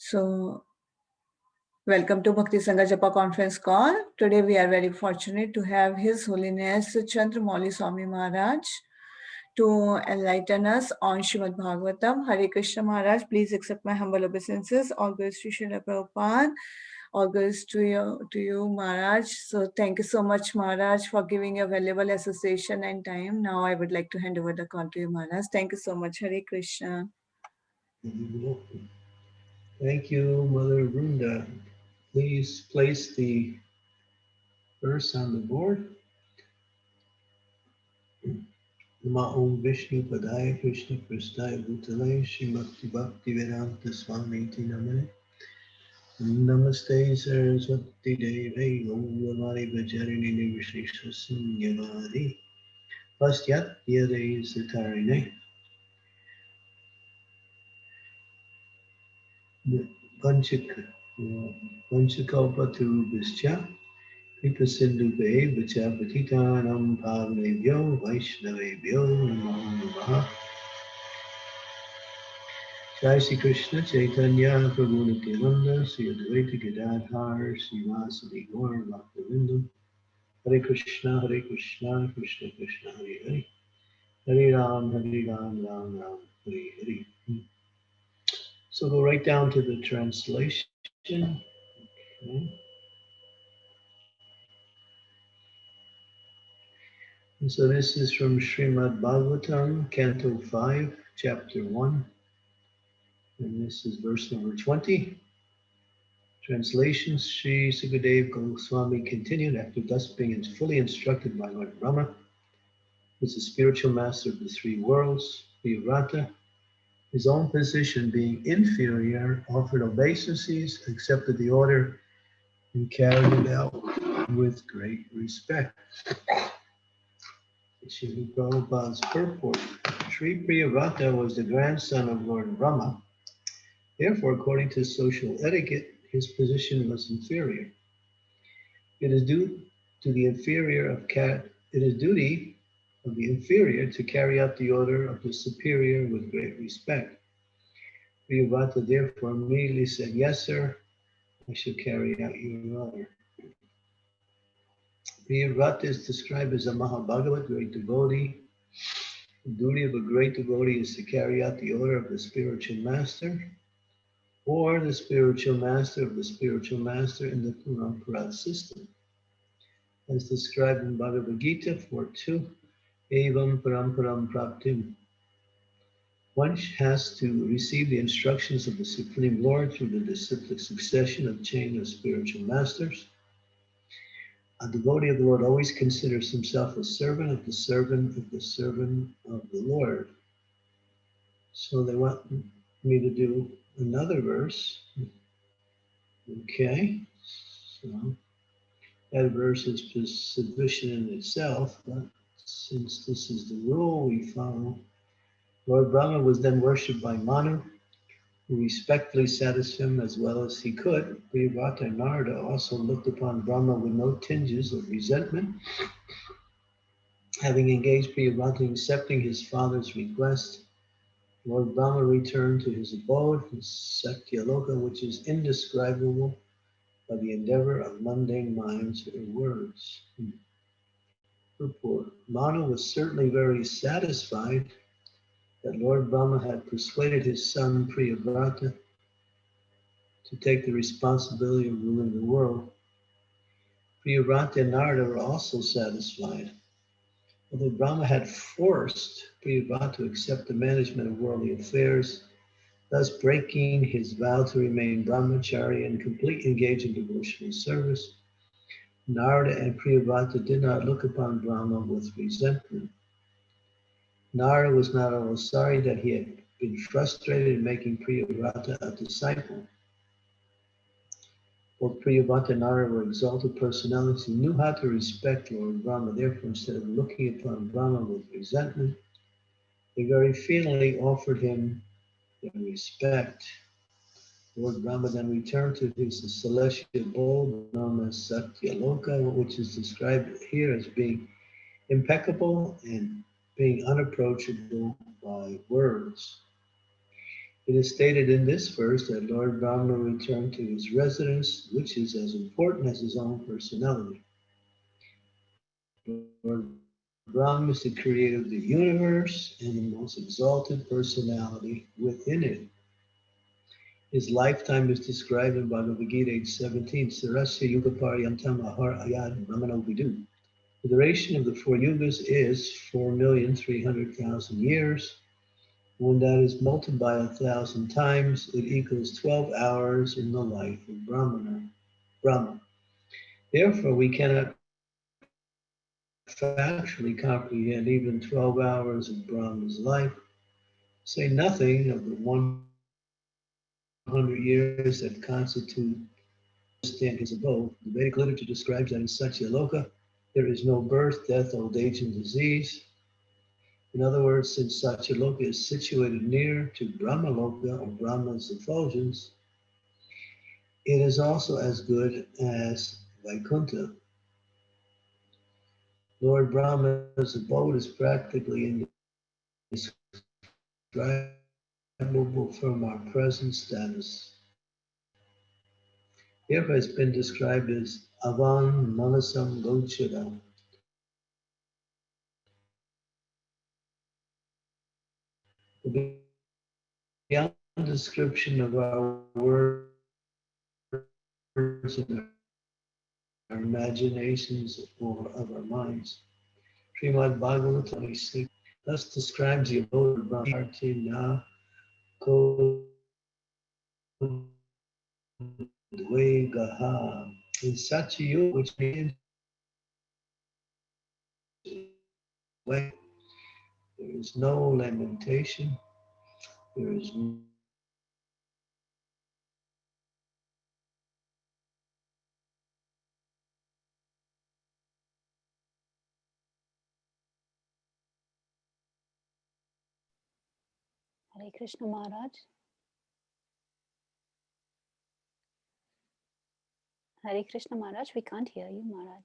So, welcome to Bhakti Sangha Japa conference call. Today we are very fortunate to have His Holiness Candramauli Swami Maharaj to enlighten us on Srimad Bhagavatam. Hare Krishna Maharaj, please accept my humble obeisances. All goes to Srila Prabhupada. All goes to you Maharaj. So thank you so much Maharaj for giving your valuable association and time. Now I would like to hand over the call to you Maharaj. Thank you so much. Hare Krishna. Thank you, Mother Brunda. Please place the verse on the board. Nama Om Vishnu Padaya Krishna Prasthaya Bhutale Srimati Bhakti Vedanta Swami Namane Namaste Saraswati Deve Gauravani Vajarini Nivishesha Sunyavadi Pastyat Yade Satarine Vanchakalpatu Bischa Kripa Sindhu Be Vacha Patitanam Bhavnebhyo Vaishnavebhyo Namo Namaha Jai Shri Krishna Chaitanya Prabhu Nityananda Sri Advaita Gadadhar Srivasadi Gaur Bhaktivinoda Hare Krishna Krishna Krishna Hare Hare Hare Ram Ram Ram Hare Hare. So go right down to the translation. Okay. And so this is from Srimad Bhagavatam, Canto 5, Chapter 1. And this is verse number 20. Translation, Sri Sukadeva Goswami continued after thus being fully instructed by Lord Brahma, who is the spiritual master of the three worlds, Priyavrata, his own position being inferior, offered obeisances, accepted the order, and carried it out with great respect. Srila Prabhupada's purport. Sri Priyavrata was the grandson of Lord Brahma. Therefore, according to social etiquette, his position was inferior. It is duty of the inferior to carry out the order of the superior with great respect. Priyavrata therefore immediately said, "Yes, sir, I shall carry out your order." Priyavrata is described as a Mahabhagavat, great devotee. The duty of a great devotee is to carry out the order of the spiritual master, or the spiritual master of the spiritual master in the Parampara system. As described in Bhagavad Gita 4.2, Evam Paramparam Praptim. One has to receive the instructions of the Supreme Lord through the disciplic succession of chain of spiritual masters. A devotee of the Lord always considers himself a servant of the servant of the servant of the Lord. So they want me to do another verse. Okay, so that verse is sufficient in itself, but since this is the rule we follow, Lord Brahma was then worshipped by Manu, who respectfully satisfied him as well as he could. Priyavrata and Narada also looked upon Brahma with no tinges of resentment. Having engaged Priyavrata in accepting his father's request, Lord Brahma returned to his abode in Satyaloka, which is indescribable by the endeavor of mundane minds or words. Purport. Manu was certainly very satisfied that Lord Brahma had persuaded his son Priyavrata to take the responsibility of ruling the world. Priyavrata and Narada were also satisfied. Although Brahma had forced Priyavrata to accept the management of worldly affairs, thus breaking his vow to remain brahmachari and completely engaged in devotional service, Narada and Priyavrata did not look upon Brahma with resentment. Narada was not at all sorry that he had been frustrated in making Priyavrata a disciple. Both Priyavrata and Narada were exalted personalities who knew how to respect Lord Brahma. Therefore, instead of looking upon Brahma with resentment, they very feelingly offered him their respect. Lord Brahma then returned to his celestial abode known as Satyaloka, which is described here as being impeccable and being unapproachable by words. It is stated in this verse that Lord Brahma returned to his residence, which is as important as his own personality. Lord Brahma is the creator of the universe and the most exalted personality within it. His lifetime is described in Bhagavad Gita 8:17. Sarasya Yuga Paryantam Ahar Ayad Brahmano Vidu. The duration of the 4 yugas is 4,300,000 years. When that is multiplied by 1,000 times, it equals 12 hours in the life of Brahma. Therefore, we cannot factually comprehend even 12 hours of Brahma's life, say nothing of the 100 years that constitute stand his abode. The Vedic literature describes that in Satyaloka, there is no birth, death, old age, and disease. In other words, since Satyaloka is situated near to Brahmaloka or Brahma's effulgence, it is also as good as Vaikuntha. Lord Brahma's abode is practically indescribable from our present status. Therefore, it's been described as Avan Manasam Gochara. Beyond description of our words and our imaginations or of our minds. Srimad Bhagavatam 26 thus describes the abode of Brahma Ko Dvegaha in such a yuga which means there is no lamentation, there is Hare Krishna Maharaj. Hare Krishna Maharaj, we can't hear you, Maharaj.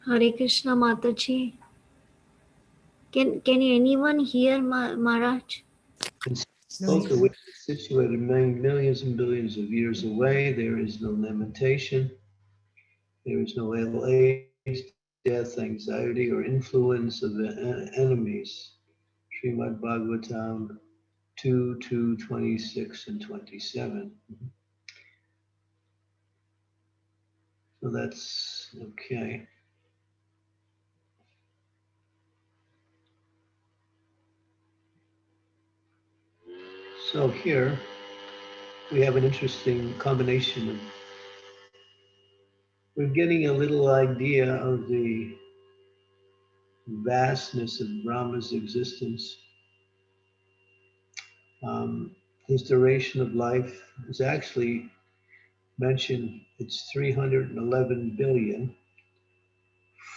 Hare Krishna Mataji. Can anyone hear Maharaj? Loka, which is situated many millions and billions of years away, there is no lamentation, there is no ill age, death, anxiety, or influence of enemies. Srimad Bhagavatam 2:26 and 27. So that's okay. So here we have an interesting combination of, we're getting a little idea of the vastness of Brahma's existence. His duration of life is actually mentioned, it's 311 billion,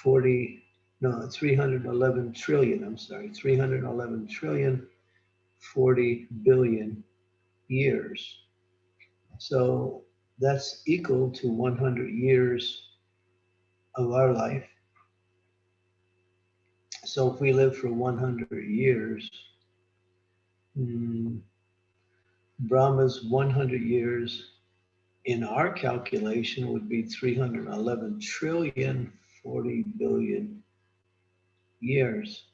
311 trillion, 311 trillion, 40 billion years. So that's equal to 100 years of our life. So if we live for 100 years, Brahma's 100 years in our calculation would be 311 trillion, 40 billion years.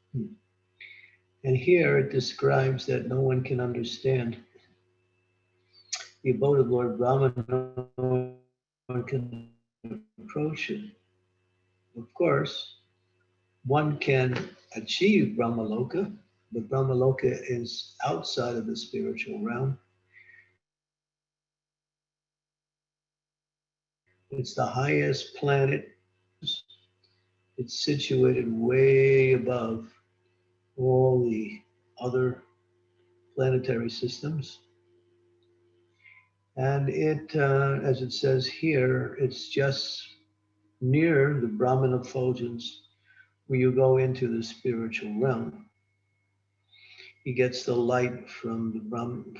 And here it describes that no one can understand the abode of Lord Brahma, no one can approach it. Of course, one can achieve Brahmaloka, but Brahmaloka is outside of the spiritual realm. It's the highest planet. It's situated way above all the other planetary systems. And it, as it says here, it's just near the Brahman effulgence where you go into the spiritual realm. He gets the light from the Brahman,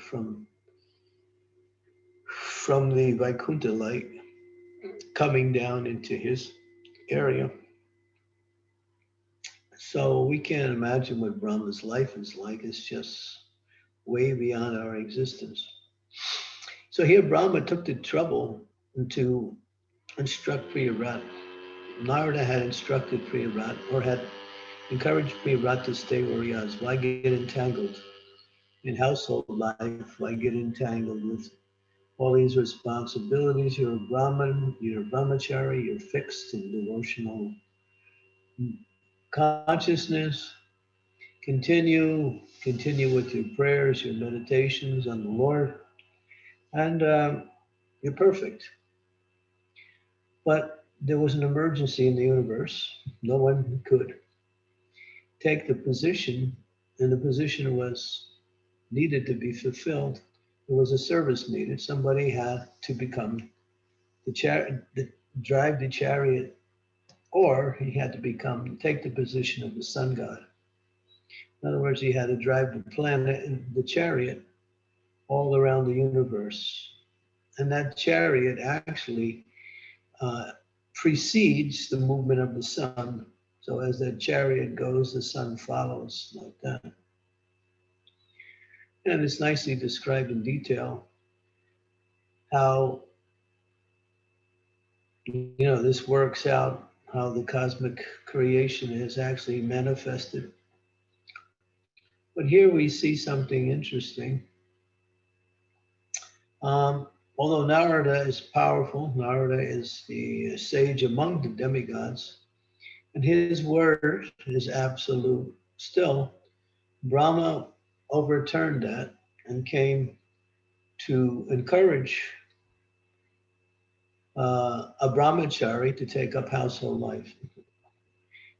from the Vaikuntha light coming down into his area. So we can't imagine what Brahma's life is like. It's just way beyond our existence. So here Brahma took the trouble to instruct Priyavrata. Narada had instructed Priyavrata, or had encouraged Priyavrata to stay where he was. Why get entangled in household life? Why get entangled with all these responsibilities? You're a Brahmin, you're a brahmachari, you're fixed in devotional consciousness. Continue with your prayers, your meditations on the Lord, and you're perfect. But there was an emergency in the universe. No one could take the position, and the position was needed to be fulfilled. There was a service needed. Somebody had to become drive the chariot, or he had to take the position of the sun god. In other words, he had to drive the planet and the chariot all around the universe. And that chariot actually precedes the movement of the sun. So as that chariot goes, the sun follows like that. And it's nicely described in detail how this works out, how the cosmic creation is actually manifested. But here we see something interesting. Although Narada is powerful, Narada is the sage among the demigods, and his word is absolute. Still, Brahma overturned that and came to encourage a brahmachari to take up household life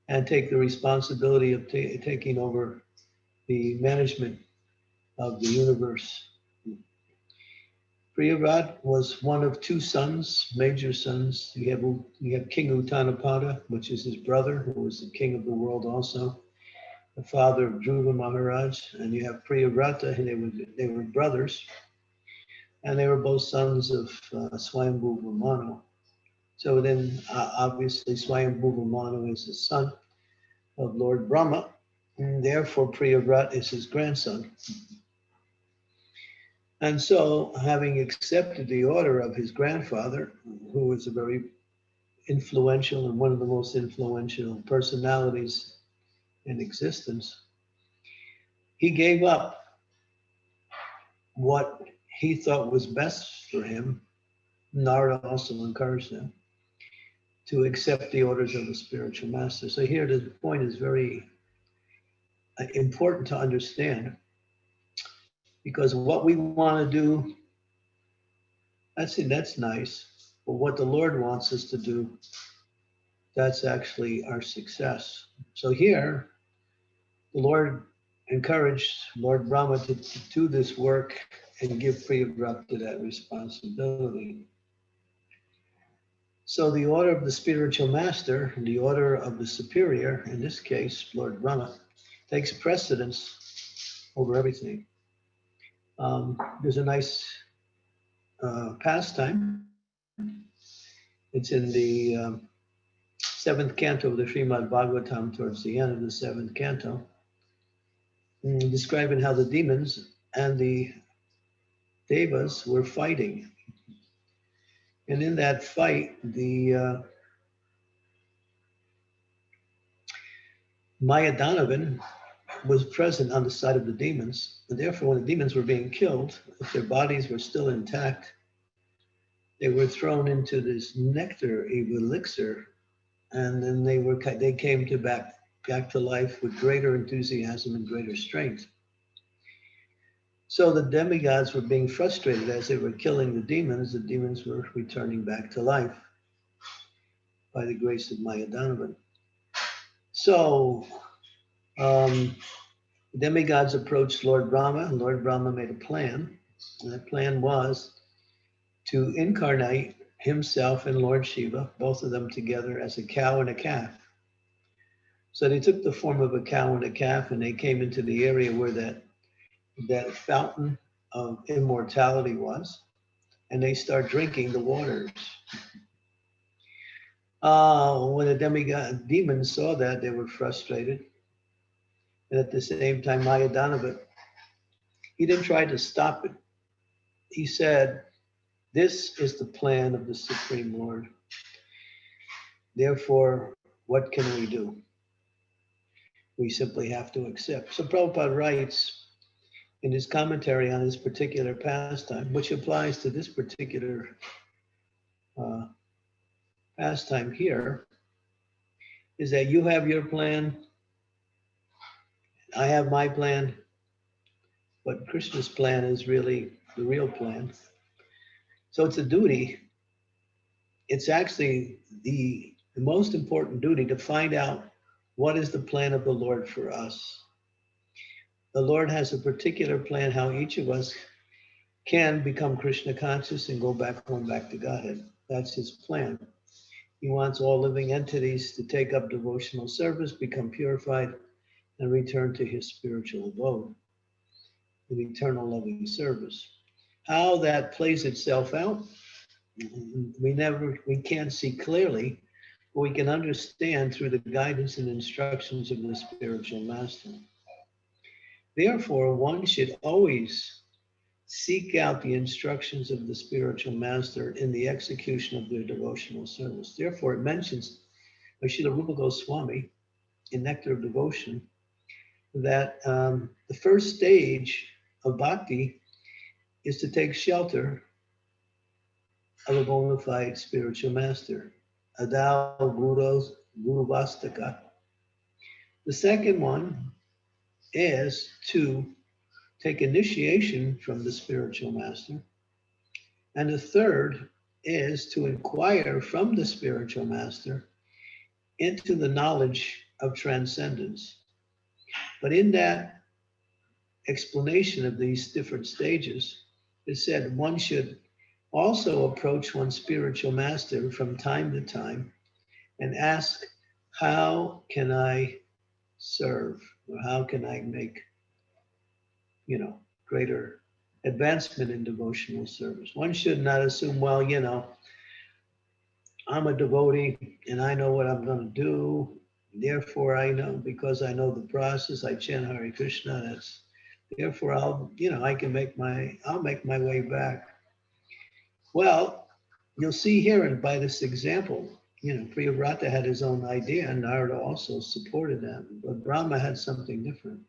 and take the responsibility of taking over the management of the universe. Priyavrata was one of two sons, major sons. You have King Uttanapada, which is his brother, who was the king of the world also, the father of Dhruva Maharaj, and you have Priyavrata, and they were brothers, and they were both sons of Swayambhuva Manu. So then, obviously, Swayambhuva Manu is the son of Lord Brahma, and therefore Priyavrata is his grandson. And so, having accepted the order of his grandfather, who was a very influential and one of the most influential personalities in existence, he gave up what he thought was best for him. Narada also encouraged him to accept the orders of the spiritual master. So here the point is very important to understand, because what we want to do, that's nice, but what the Lord wants us to do, that's actually our success. So here, the Lord encouraged Lord Brahma to do this work and give Priyavrata that responsibility. So the order of the spiritual master, the order of the superior, in this case, Lord Brahma, takes precedence over everything. There's a nice pastime. It's in the 7th canto of the Srimad Bhagavatam, towards the end of the 7th canto, describing how the demons and the devas were fighting. And in that fight, the Mayadanavan was present on the side of the demons. And therefore, when the demons were being killed, if their bodies were still intact, they were thrown into this nectar elixir, and then they came back to life with greater enthusiasm and greater strength. So the demigods were being frustrated as they were killing the demons were returning back to life by the grace of Mayadanavan. So The demigods approached Lord Brahma, and Lord Brahma made a plan. And that plan was to incarnate himself and Lord Shiva, both of them together, as a cow and a calf. So they took the form of a cow and a calf, and they came into the area where that fountain of immortality was, and they start drinking the waters. When the demons saw that, they were frustrated. And at the same time, Mayadanava, he didn't try to stop it. He said, this is the plan of the Supreme Lord. Therefore, what can we do? We simply have to accept. So Prabhupada writes in his commentary on this particular pastime, which applies to this particular pastime here, is that you have your plan, I have my plan, but Krishna's plan is really the real plan. So it's a duty. It's actually the most important duty to find out what is the plan of the Lord for us. The Lord has a particular plan how each of us can become Krishna conscious and go back home, back to Godhead. That's his plan. He wants all living entities to take up devotional service, become purified, and return to his spiritual abode, in eternal loving service. How that plays itself out, we can't see clearly, but we can understand through the guidance and instructions of the spiritual master. Therefore, one should always seek out the instructions of the spiritual master in the execution of their devotional service. Therefore, it mentions by Srila Rupa Goswami in Nectar of Devotion that the first stage of bhakti is to take shelter of a bona fide spiritual master, Adao Guru Vastaka. The second one is to take initiation from the spiritual master. And the third is to inquire from the spiritual master into the knowledge of transcendence. But in that explanation of these different stages, it said one should also approach one's spiritual master from time to time and ask, how can I serve? Or how can I make, greater advancement in devotional service? One should not assume, well, I'm a devotee and I know what I'm going to do. Therefore, I know, because I know the process, I chant Hare Krishna. Therefore I'll make my way back. Well, you'll see here, and by this example, Priyavrata had his own idea, and Narada also supported that, but Brahma had something different.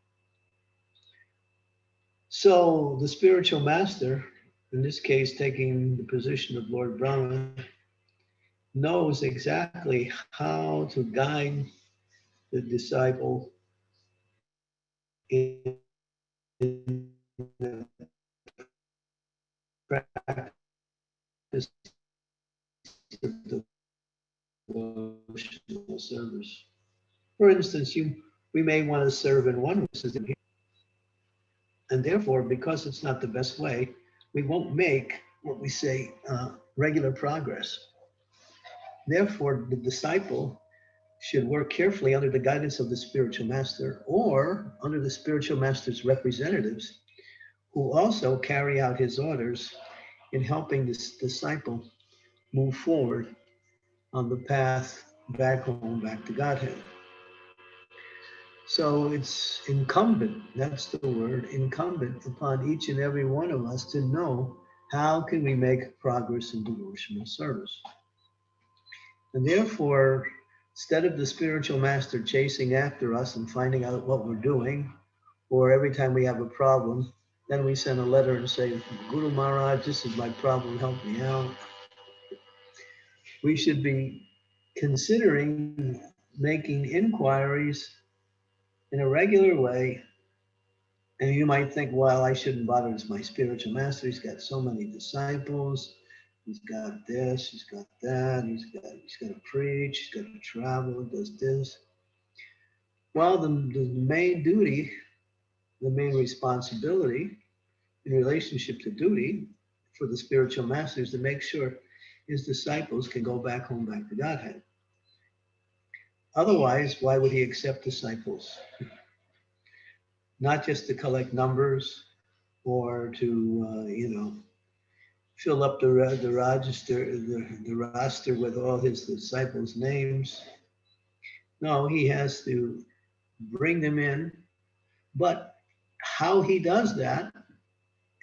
So the spiritual master, in this case taking the position of Lord Brahma, knows exactly how to guide the disciple in the practice of devotional service. For instance, we may want to serve in one way, and therefore, because it's not the best way, we won't make what we say regular progress. Therefore, the disciple should work carefully under the guidance of the spiritual master or under the spiritual master's representatives, who also carry out his orders in helping this disciple move forward on the path back home, back to Godhead. So it's incumbent, that's the word, incumbent upon each and every one of us to know how can we make progress in devotional service. And therefore, instead of the spiritual master chasing after us and finding out what we're doing, or every time we have a problem, then we send a letter and say, Guru Maharaj, this is my problem, help me out. We should be considering making inquiries in a regular way. And you might think, well, I shouldn't bother. It's my spiritual master. He's got so many disciples. He's got this, he's got that. He's got to preach, he's got to travel, he does this. Well, the main duty the main responsibility in relationship to duty for the spiritual master is to make sure his disciples can go back home, back to Godhead. Otherwise, why would he accept disciples? Not just to collect numbers or to, fill up the roster with all his disciples' names. No, he has to bring them in. But how he does that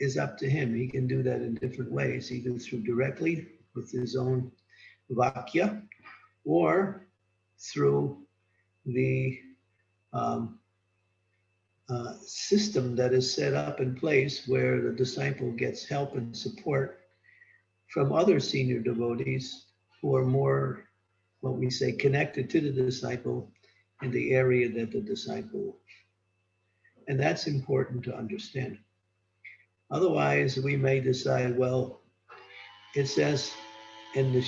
is up to him. He can do that in different ways, either through directly with his own vakya or through the system that is set up in place where the disciple gets help and support from other senior devotees who are more, what we say, connected to the disciple in the area that the disciple. And that's important to understand. Otherwise, we may decide, well, it says in the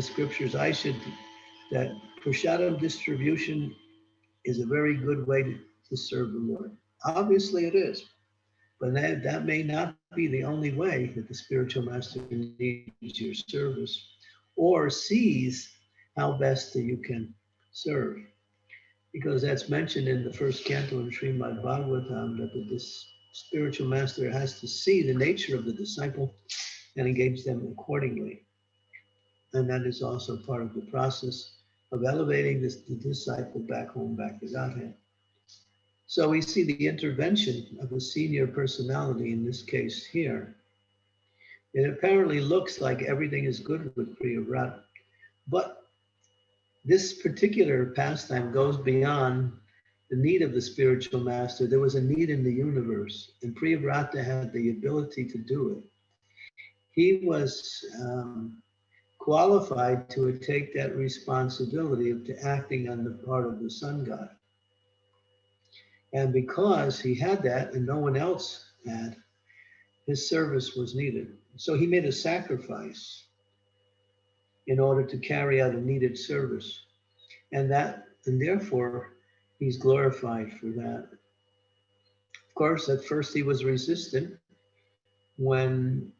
scriptures, that prasadam distribution is a very good way to serve the Lord. Obviously, it is, but that may not be the only way that the spiritual master needs your service or sees how best that you can serve. Because that's mentioned in the first canto in Srimad Bhagavatam that this spiritual master has to see the nature of the disciple and engage them accordingly. And that is also part of the process of elevating the disciple back home, back to Godhead. So we see the intervention of a senior personality in this case here. It apparently looks like everything is good with Priyavrata, but this particular pastime goes beyond the need of the spiritual master. There was a need in the universe, and Priyavrata had the ability to do it. He was qualified to take that responsibility of acting on the part of the sun god. And because he had that and no one else had, his service was needed. So he made a sacrifice in order to carry out a needed service. And therefore he's glorified for that. Of course, at first he was resistant when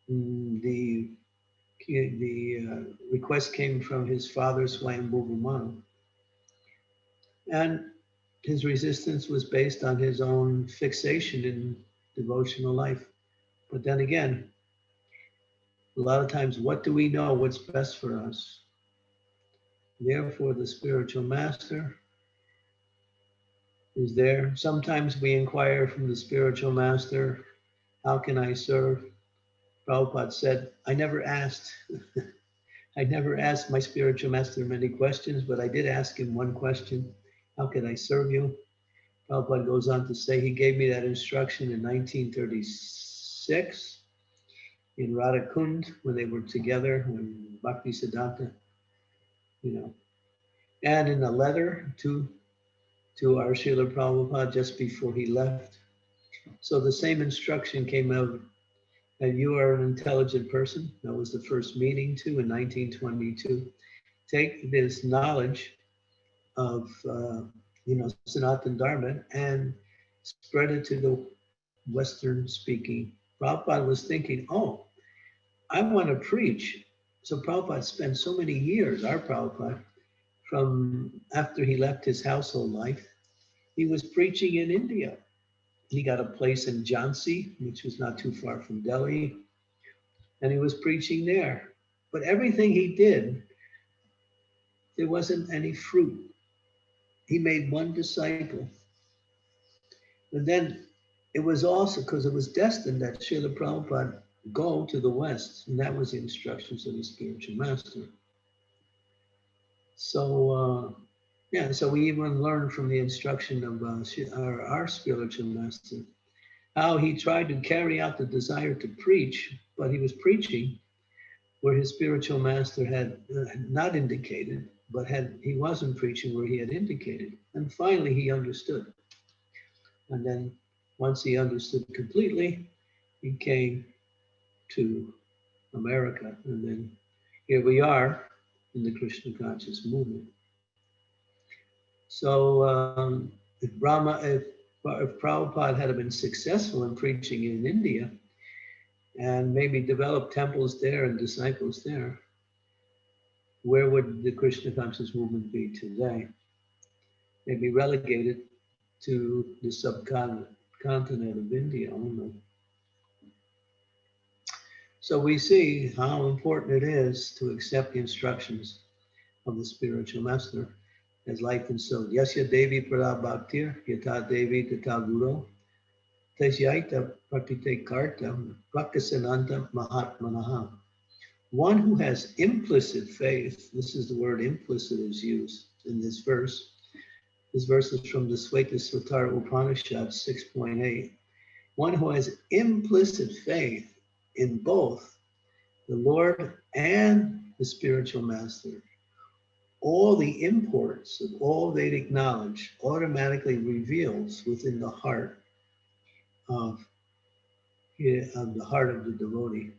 the request came from his father, Swayambhuva Manu. And his resistance was based on his own fixation in devotional life. But then again, a lot of times, what do we know what's best for us? Therefore, the spiritual master is there. Sometimes we inquire from the spiritual master, how can I serve? Prabhupada said, I never asked my spiritual master many questions, but I did ask him one question, how can I serve you? Prabhupada goes on to say he gave me that instruction in 1936 in Radhakund when they were together, when Bhakti Siddhanta, and in a letter to our Srila Prabhupada just before he left. So the same instruction came out that you are an intelligent person. That was the first meeting too in 1922. Take this knowledge of Sanatana Dharma and spread it to the Western speaking. Prabhupada was thinking, oh, I want to preach. So Prabhupada spent so many years, our Prabhupada, from after he left his household life, he was preaching in India. He got a place in Jhansi, which was not too far from Delhi, and he was preaching there. But everything he did, there wasn't any fruit. He made one disciple. And then it was also because it was destined that Srila Prabhupada go to the West, and that was the instructions of the spiritual master. So, so we even learned from the instruction of our spiritual master, how he tried to carry out the desire to preach, but he was preaching where his spiritual master had not indicated, but he wasn't preaching where he had indicated. And finally he understood. And then once he understood completely, he came to America. And then here we are in the Krishna conscious movement. So if if Prabhupada had been successful in preaching in India and maybe developed temples there and disciples there, where would the Krishna conscious movement be today? They'd be relegated to the subcontinent of India only. So we see how important it is to accept the instructions of the spiritual master as life and soul. Yasya Devi Para Bhaktir, Yata Devi Tata Guru, Tesyaita Pratite Karta, Prakasananta Mahatmanaha. One who has implicit faith, this is the word implicit is used in this verse. This verse is from the Svetasvatara Upanishad 6.8. One who has implicit faith in both the Lord and the spiritual master. All the imports of all Vedic knowledge automatically reveals within the heart of the devotee.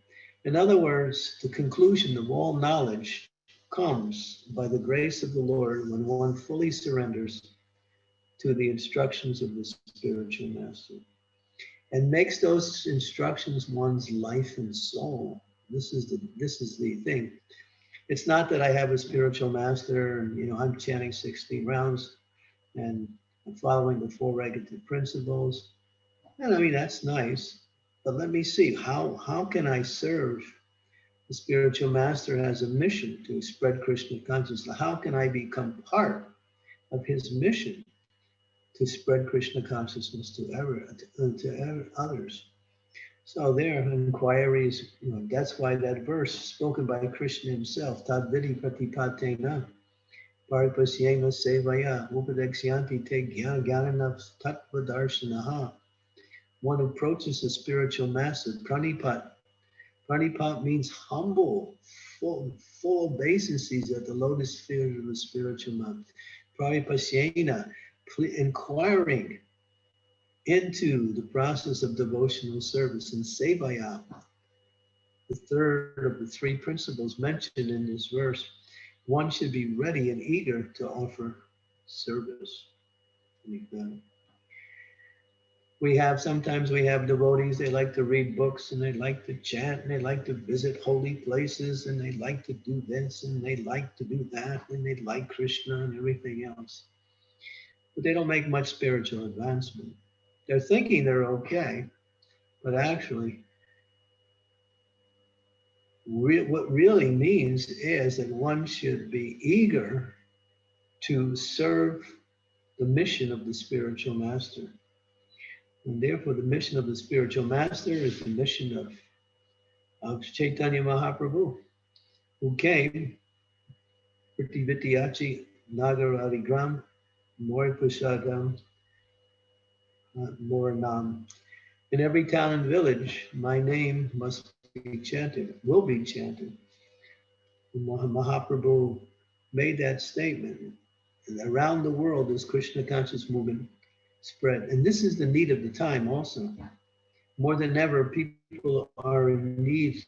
In other words, the conclusion of all knowledge comes by the grace of the Lord when one fully surrenders to the instructions of the spiritual master and makes those instructions one's life and soul. This is the thing. It's not that I have a spiritual master and I'm chanting 16 rounds and I'm following the four-legged principles. And I mean, that's nice, but let me see, how can I serve the spiritual master has a mission to spread Krishna consciousness? How can I become part of his mission to spread Krishna consciousness to others? So there, inquiries, that's why that verse spoken by Krishna himself, Tad vidi pratipatena, paripasyena sevaya, upadekshyanti te jnanam tattva darshanaha. One approaches the spiritual master, pranipat. Pranipat means humble, full obeisances at the lotus feet of the spiritual master. Paripasyena, inquiring into the process of devotional service, and sevaya, the third of the three principles mentioned in this verse. One should be ready and eager to offer service. Sometimes we have devotees, they like to read books and they like to chant and they like to visit holy places and they like to do this and they like to do that and they like Krishna and everything else. But they don't make much spiritual advancement. They're thinking they're okay, but actually, what really means is that one should be eager to serve the mission of the spiritual master. And therefore, the mission of the spiritual master is the mission of Chaitanya Mahaprabhu, who came, Prativityachi Nagaradigram, Moripushadam, Moranam. In every town and village, my name must be chanted, will be chanted. Mahaprabhu made that statement. And around the world, this Krishna conscious movement spread. And this is the need of the time also. More than ever, people are in need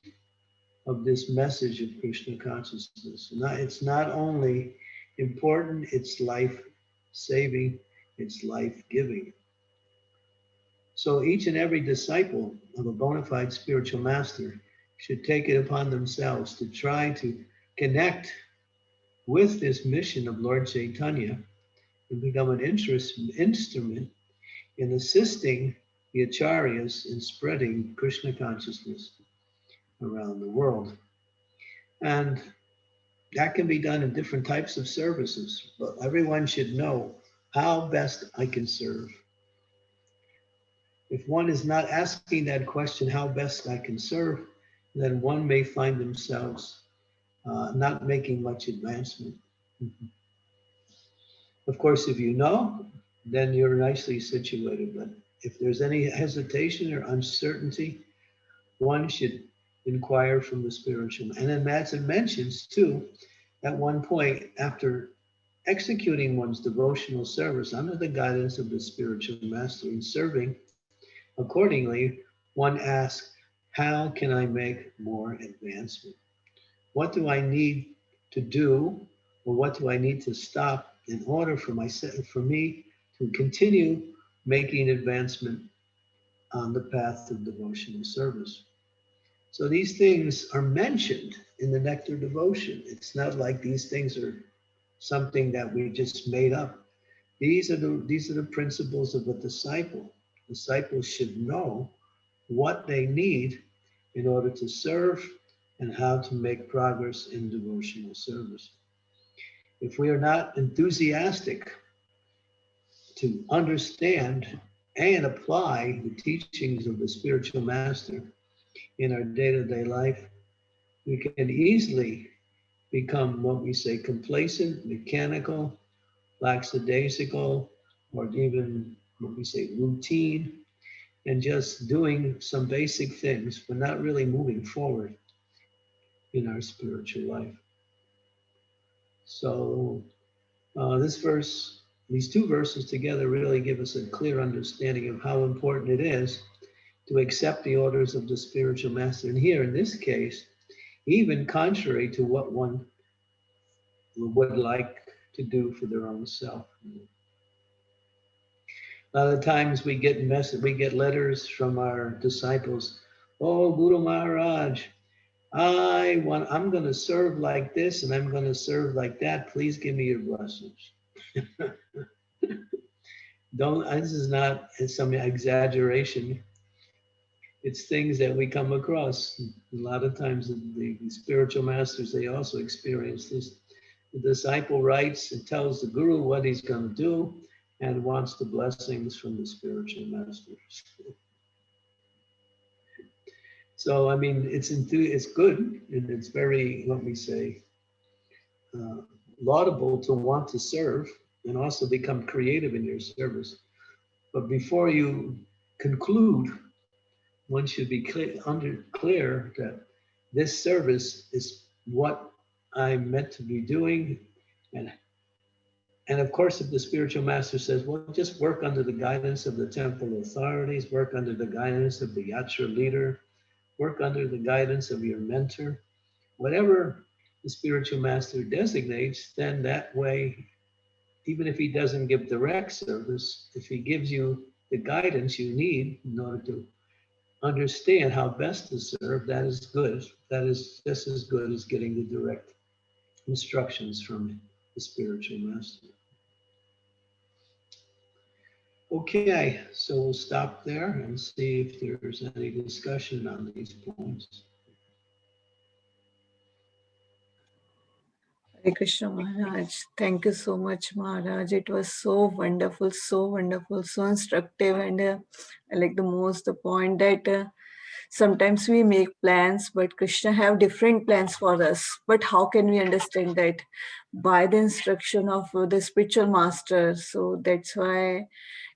of this message of Krishna consciousness. It's not only important, it's life-saving, it's life-giving. So each and every disciple of a bona fide spiritual master should take it upon themselves to try to connect with this mission of Lord Chaitanya and become an instrument in assisting the acharyas in spreading Krishna consciousness around the world. And that can be done in different types of services, but everyone should know how best I can serve. If one is not asking that question, how best I can serve, then one may find themselves not making much advancement. Of course, if you know, then you're nicely situated. But if there's any hesitation or uncertainty, one should inquire from the spiritual. And then Madsen mentions too, at one point, after executing one's devotional service under the guidance of the spiritual master and serving accordingly, one asks, how can I make more advancement? What do I need to do, or what do I need to stop in order for me to continue making advancement on the path of devotional service. So these things are mentioned in the Nectar Devotion. It's not like these things are something that we just made up. These are the principles of a disciple. Disciples should know what they need in order to serve and how to make progress in devotional service. If we are not enthusiastic to understand and apply the teachings of the spiritual master in our day-to-day life, we can easily become what we say complacent, mechanical, lackadaisical, or even what we say routine, and just doing some basic things, but not really moving forward in our spiritual life. So these two verses together really give us a clear understanding of how important it is to accept the orders of the spiritual master. And here in this case, even contrary to what one would like to do for their own self. A lot of times we get letters from our disciples. Oh, Guru Maharaj, I'm going to serve like this and I'm going to serve like that. Please give me your blessings. This is not some exaggeration. It's things that we come across. A lot of times the spiritual masters, they also experience this. The disciple writes and tells the guru what he's going to do and wants the blessings from the spiritual masters. So, I mean, it's good, and it's very, let me say, laudable to want to serve and also become creative in your service. But before you conclude, one should be clear that this service is what I'm meant to be doing. And of course, if the spiritual master says, well, just work under the guidance of the temple authorities, work under the guidance of the yatra leader, work under the guidance of your mentor, whatever the spiritual master designates, then that way, even if he doesn't give direct service, if he gives you the guidance you need in order to understand how best to serve, that is good. That is just as good as getting the direct instructions from the spiritual master. Okay, so we'll stop there and see if there's any discussion on these points. Hare Krishna Maharaj. Thank you so much, Maharaj. It was so wonderful, so instructive. And I like the point that sometimes we make plans, but Krishna have different plans for us. But how can we understand that? By the instruction of the spiritual master. So that's why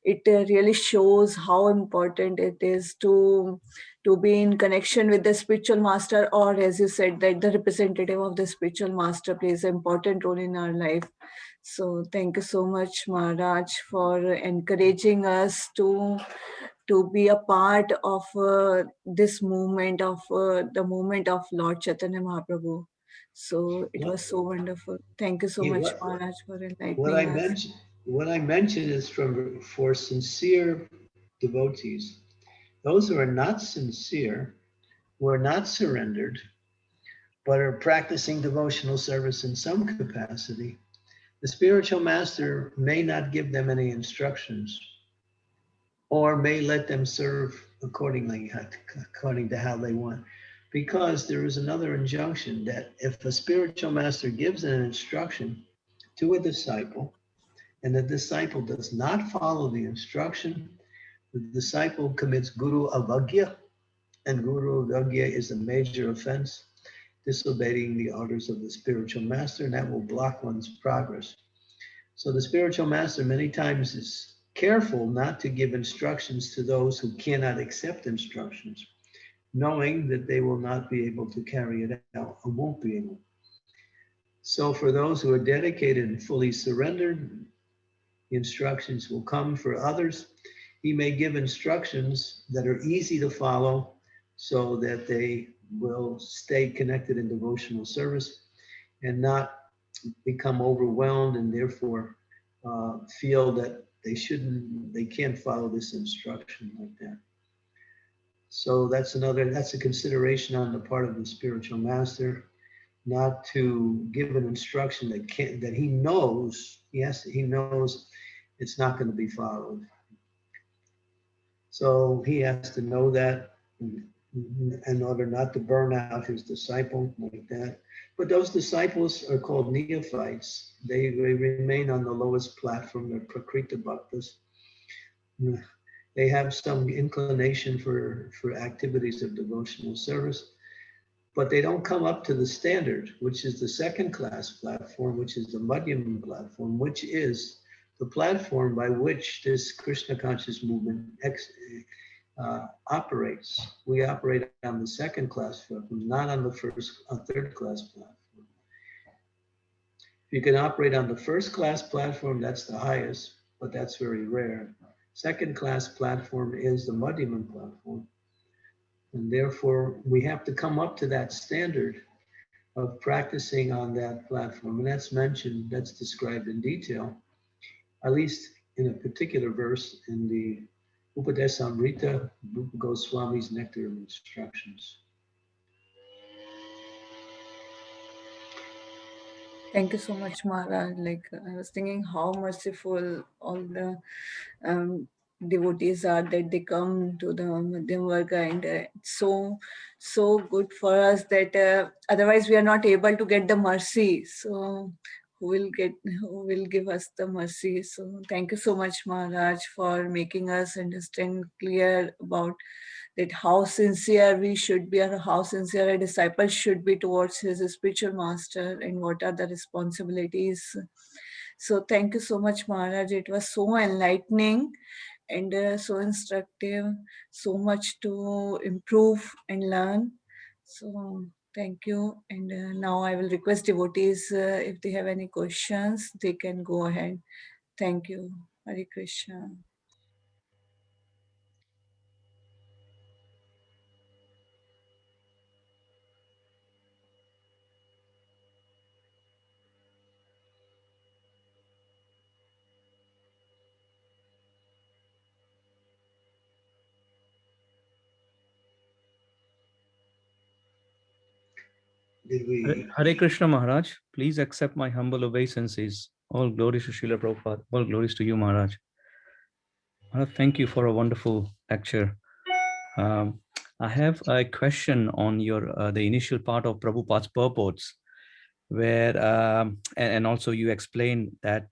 it really shows how important it is to be in connection with the spiritual master, or as you said, that the representative of the spiritual master plays an important role in our life. So thank you so much, Maharaj, for encouraging us to be a part of this movement of the movement of Lord Chaitanya Mahaprabhu. So it was so wonderful. Thank you so much, Maharaj, for What enlightening I us. mentioned, what I mentioned is for sincere devotees. Those who are not sincere, who are not surrendered, but are practicing devotional service in some capacity, the spiritual master may not give them any instructions or may let them serve according to how they want. Because there is another injunction that if a spiritual master gives an instruction to a disciple and the disciple does not follow the instruction, the disciple commits guru avagya, and guru avagya is a major offense, disobeying the orders of the spiritual master, and that will block one's progress. So the spiritual master many times is careful not to give instructions to those who cannot accept instructions, knowing that they will not be able to carry it out or won't be able. So for those who are dedicated and fully surrendered, the instructions will come. For others, he may give instructions that are easy to follow so that they will stay connected in devotional service and not become overwhelmed and therefore feel that they can't follow this instruction like that. So that's a consideration on the part of the spiritual master, not to give an instruction that he knows, yes, he knows it's not going to be followed. So he has to know that in order not to burn out his disciple like that. But those disciples are called neophytes. They remain on the lowest platform. They're prakrita bhaktas. They have some inclination for activities of devotional service, but they don't come up to the standard, which is the second class platform, which is the Madhyam platform, which is the platform by which this Krishna conscious movement operates. We operate on the second class platform, not on the third class platform. If you can operate on the first class platform, that's the highest, but that's very rare. Second class platform is the Madhyam platform. And therefore, we have to come up to that standard of practicing on that platform. And that's mentioned, that's described in detail, at least in a particular verse in the Upadesamrita, Rupa Goswami's Nectar of Instructions. Thank you so much, Maharaj. Like, I was thinking how merciful all the devotees are that they come to the Madhyam Varga, and it's so good for us that otherwise we are not able to get the mercy. So who will give us the mercy? So thank you so much, Maharaj, for making us understand clear about that how sincere we should be, or how sincere a disciple should be towards his spiritual master, and what are the responsibilities. So thank you so much, Maharaj. It was so enlightening and so instructive, so much to improve and learn. So thank you. And now I will request devotees, if they have any questions, they can go ahead. Thank you. Hare Krishna. Hare Krishna Maharaj, please accept my humble obeisances. All glories to Srila Prabhupada. All glories to you, Maharaj. Maharaj, thank you for a wonderful lecture. I have a question on the initial part of Prabhupada's purports, where and also you explained that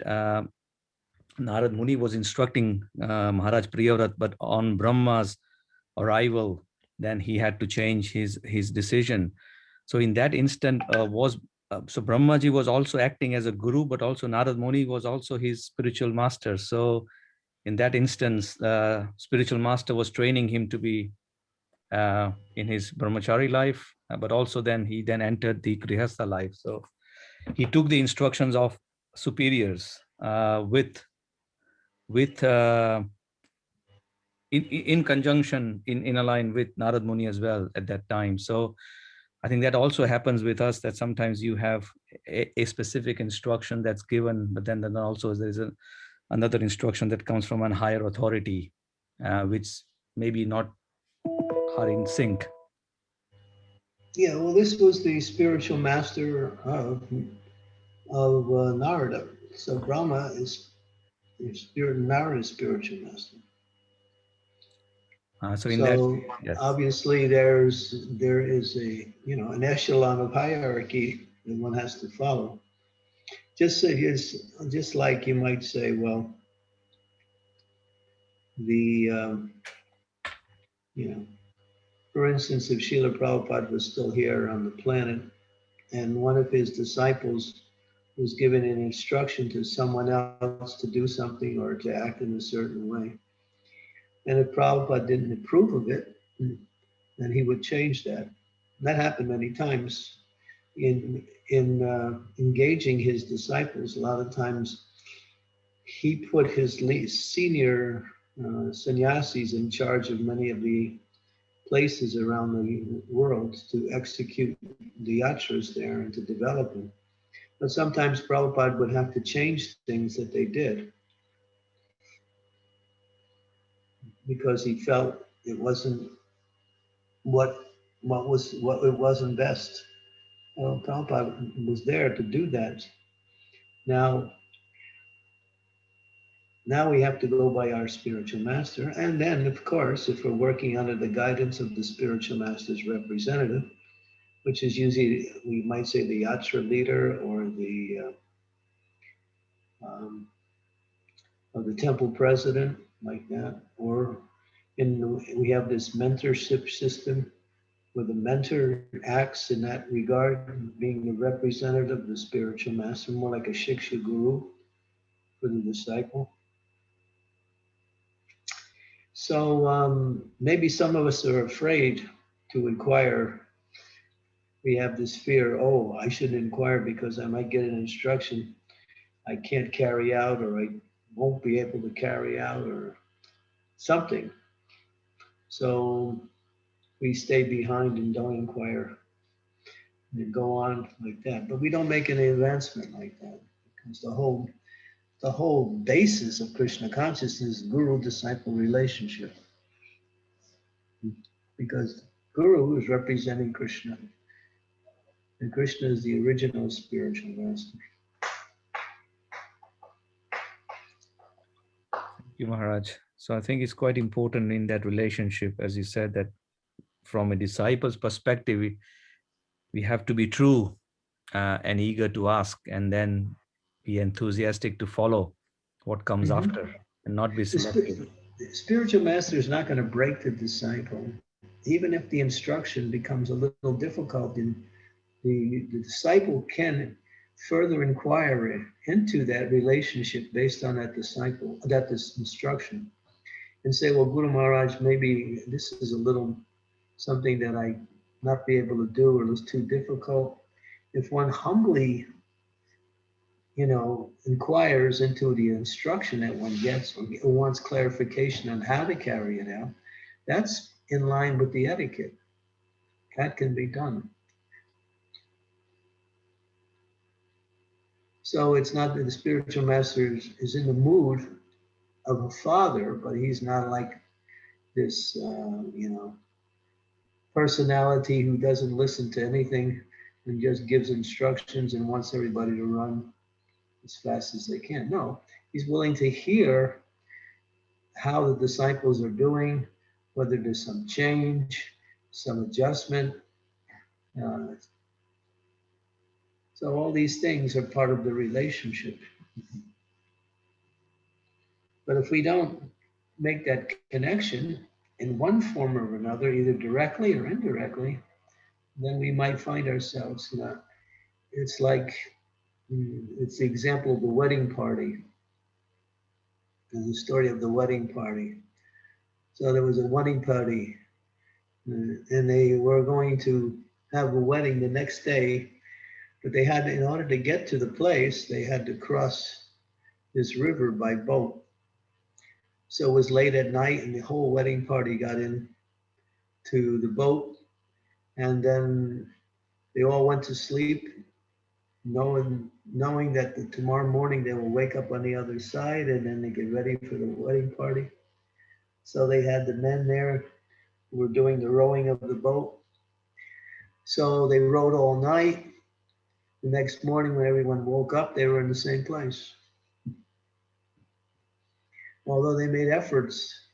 Narad Muni was instructing Maharaj Priyavrat, but on Brahma's arrival, then he had to change his decision. So in that instant, so Brahmaji was also acting as a guru, but also Narad Muni was also his spiritual master. So in that instance, spiritual master was training him to be in his brahmachari life, but also he entered the grihastha life. So he took the instructions of superiors in conjunction, in align with Narad Muni as well at that time. So I think that also happens with us, that sometimes you have a specific instruction that's given, but then also there is another instruction that comes from a higher authority, which maybe not are in sync. Yeah, well, this was the spiritual master of Narada. So Brahma is Narada's spiritual master. Yes. Obviously there is an echelon of hierarchy that one has to follow. Just like you might say, well, for instance, if Srila Prabhupada was still here on the planet and one of his disciples was given an instruction to someone else to do something or to act in a certain way, and if Prabhupada didn't approve of it, then he would change that. And that happened many times in engaging his disciples. A lot of times he put his senior sannyasis in charge of many of the places around the world to execute the yatras there and to develop them. But sometimes Prabhupada would have to change things that they did. because he felt it wasn't what it wasn't best. Well, Prabhupada was there to do that. Now we have to go by our spiritual master. And then, of course, if we're working under the guidance of the spiritual master's representative, which is usually, we might say, the yatra leader or the temple president, like that. Or we have this mentorship system where the mentor acts in that regard, being the representative of the spiritual master, more like a shiksha guru for the disciple. So maybe some of us are afraid to inquire. We have this fear, oh, I shouldn't inquire because I might get an instruction I can't carry out, or I won't be able to carry out, or something. So we stay behind and don't inquire and go on like that. But we don't make any advancement like that, because the whole basis of Krishna consciousness is guru-disciple relationship. Because Guru is representing Krishna, and Krishna is the original spiritual master. Thank you, Maharaj. So I think it's quite important in that relationship, as you said, that from a disciple's perspective, we have to be true and eager to ask, and then be enthusiastic to follow what comes after, and not be selective. The spiritual master is not going to break the disciple, even if the instruction becomes a little difficult. The disciple can further inquire into that relationship based on this instruction, and say, well, Guru Maharaj, maybe this is a little something that I not be able to do, or it's too difficult. If one humbly, inquires into the instruction that one gets, or wants clarification on how to carry it out, that's in line with the etiquette. That can be done. So it's not that the spiritual master is in the mood of a father, but he's not like this, personality who doesn't listen to anything and just gives instructions and wants everybody to run as fast as they can. No, he's willing to hear how the disciples are doing, whether there's some change, some adjustment. So all these things are part of the relationship. But if we don't make that connection in one form or another, either directly or indirectly, then we might find ourselves, it's like, it's the example of the wedding party. There's the story of the wedding party. So there was a wedding party, and they were going to have a wedding the next day, but they had, in order to get to the place, they had to cross this river by boat. So it was late at night, and the whole wedding party got in to the boat, and then they all went to sleep, knowing that tomorrow morning they will wake up on the other side, and then they get ready for the wedding party. So they had the men there who were doing the rowing of the boat. So they rowed all night. The next morning, when everyone woke up, they were in the same place. Although they made efforts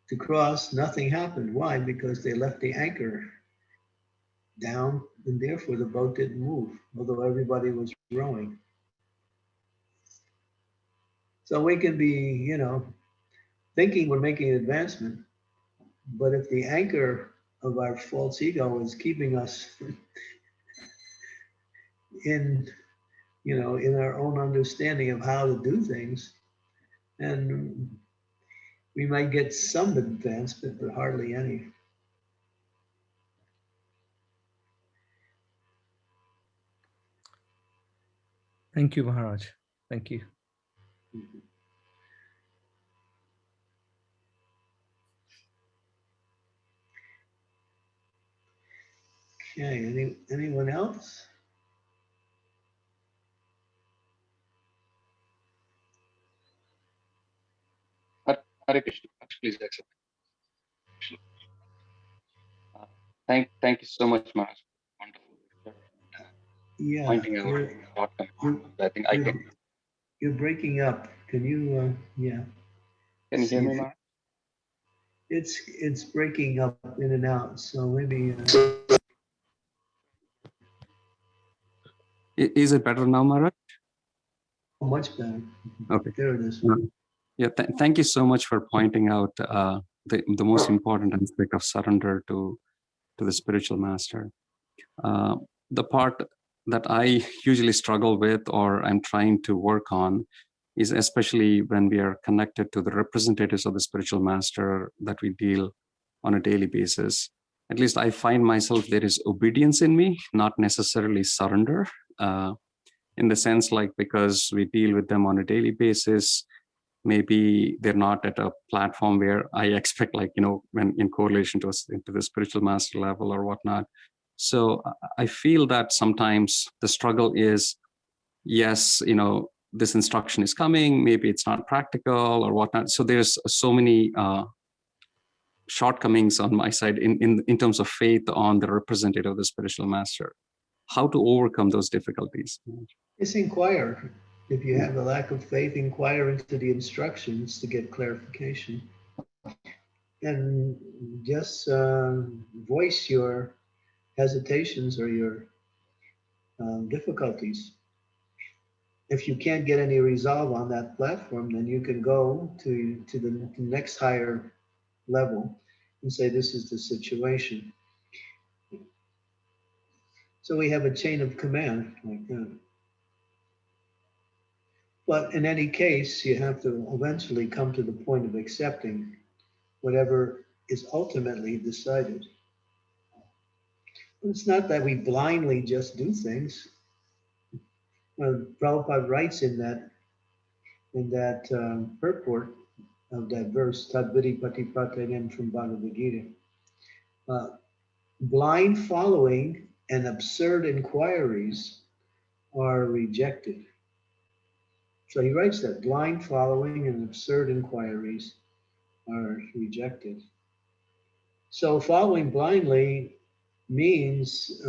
to cross, nothing happened. Why? Because they left the anchor down, and therefore the boat didn't move, although everybody was rowing. So we can be, thinking we're making advancement, but if the anchor of our false ego is keeping us in our own understanding of how to do things, then we might get some advancement, but hardly any. Thank you, Maharaj. Thank you. Okay, anyone else? Hare Krishna. Please accept. Thank you so much, Maharaj. Wonderful. Yeah, Pointing out shortcomings. I think I can. You're breaking up. Can you, yeah. Can you hear me, Maharaj? It's breaking up in and out. So maybe. Is it better now, Maharaj? Much better. Okay. There it is. Yeah. Thank you so much for pointing out the most important aspect of surrender to the spiritual master. The part that I usually struggle with, or I'm trying to work on, is especially when we are connected to the representatives of the spiritual master that we deal on a daily basis. At least I find myself, there is obedience in me, not necessarily surrender, in the sense like, because we deal with them on a daily basis, maybe they're not at a platform where I expect, like, when in correlation to the spiritual master level or whatnot. So I feel that sometimes the struggle is, yes, this instruction is coming, maybe it's not practical or whatnot. So there's so many shortcomings on my side in terms of faith on the representative of the spiritual master. How to overcome those difficulties? Just inquire. If you have a lack of faith, inquire into the instructions to get clarification. And just voice your hesitations or your difficulties. If you can't get any resolve on that platform, then you can go to the next higher level and say, this is the situation. So we have a chain of command like that. But in any case, you have to eventually come to the point of accepting whatever is ultimately decided. It's not that we blindly just do things. Well, Prabhupada writes in that purport of that verse, Tadvidi Patipratayan from Bhagavad Gita, blind following and absurd inquiries are rejected. So he writes that blind following and absurd inquiries are rejected. So following blindly means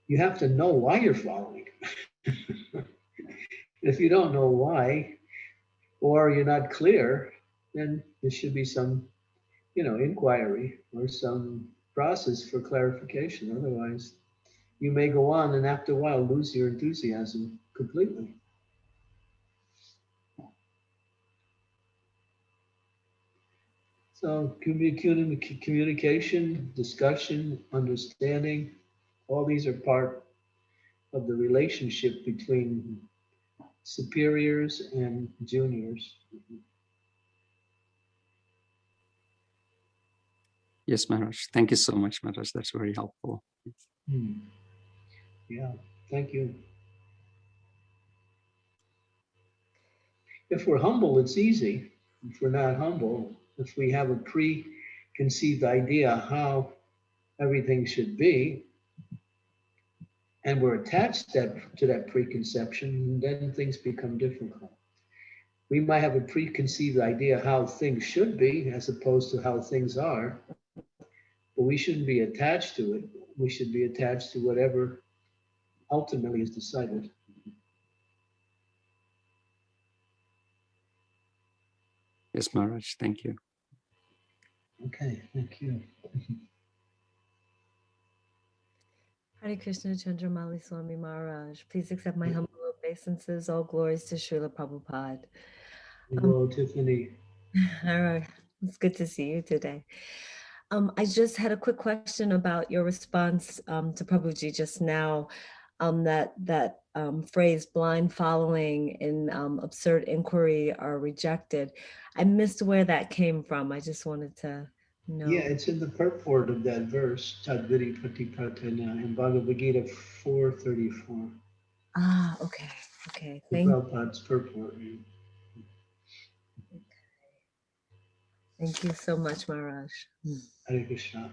you have to know why you're following. If you don't know why, or you're not clear, then there should be some, inquiry or some process for clarification. Otherwise, you may go on and after a while lose your enthusiasm completely. So communication, discussion, understanding, all these are part of the relationship between superiors and juniors. Yes, Maharaj. Thank you so much, Maharaj. That's very helpful. Yeah, thank you. If we're humble, it's easy. If we're not humble, if we have a preconceived idea how everything should be, and we're attached to that preconception, then things become difficult. We might have a preconceived idea how things should be as opposed to how things are, but we shouldn't be attached to it. We should be attached to whatever ultimately is decided. Yes, Maharaj. Thank you. Okay, thank you. Hare Krishna, Candramauli Swami Maharaj. Please accept my humble obeisances. All glories to Srila Prabhupada. Hello, Tiffany. All right. It's good to see you today. I just had a quick question about your response to Prabhuji just now. That phrase, blind following and absurd inquiry are rejected. I missed where that came from. I just wanted to know. Yeah, it's in the purport of that verse, Tadvidi Patipratana, in Bhagavad Gita 4:34. Ah, okay. Okay. The Prabhupada's purport. Thank you so much, Maharaj. Hare Krishna.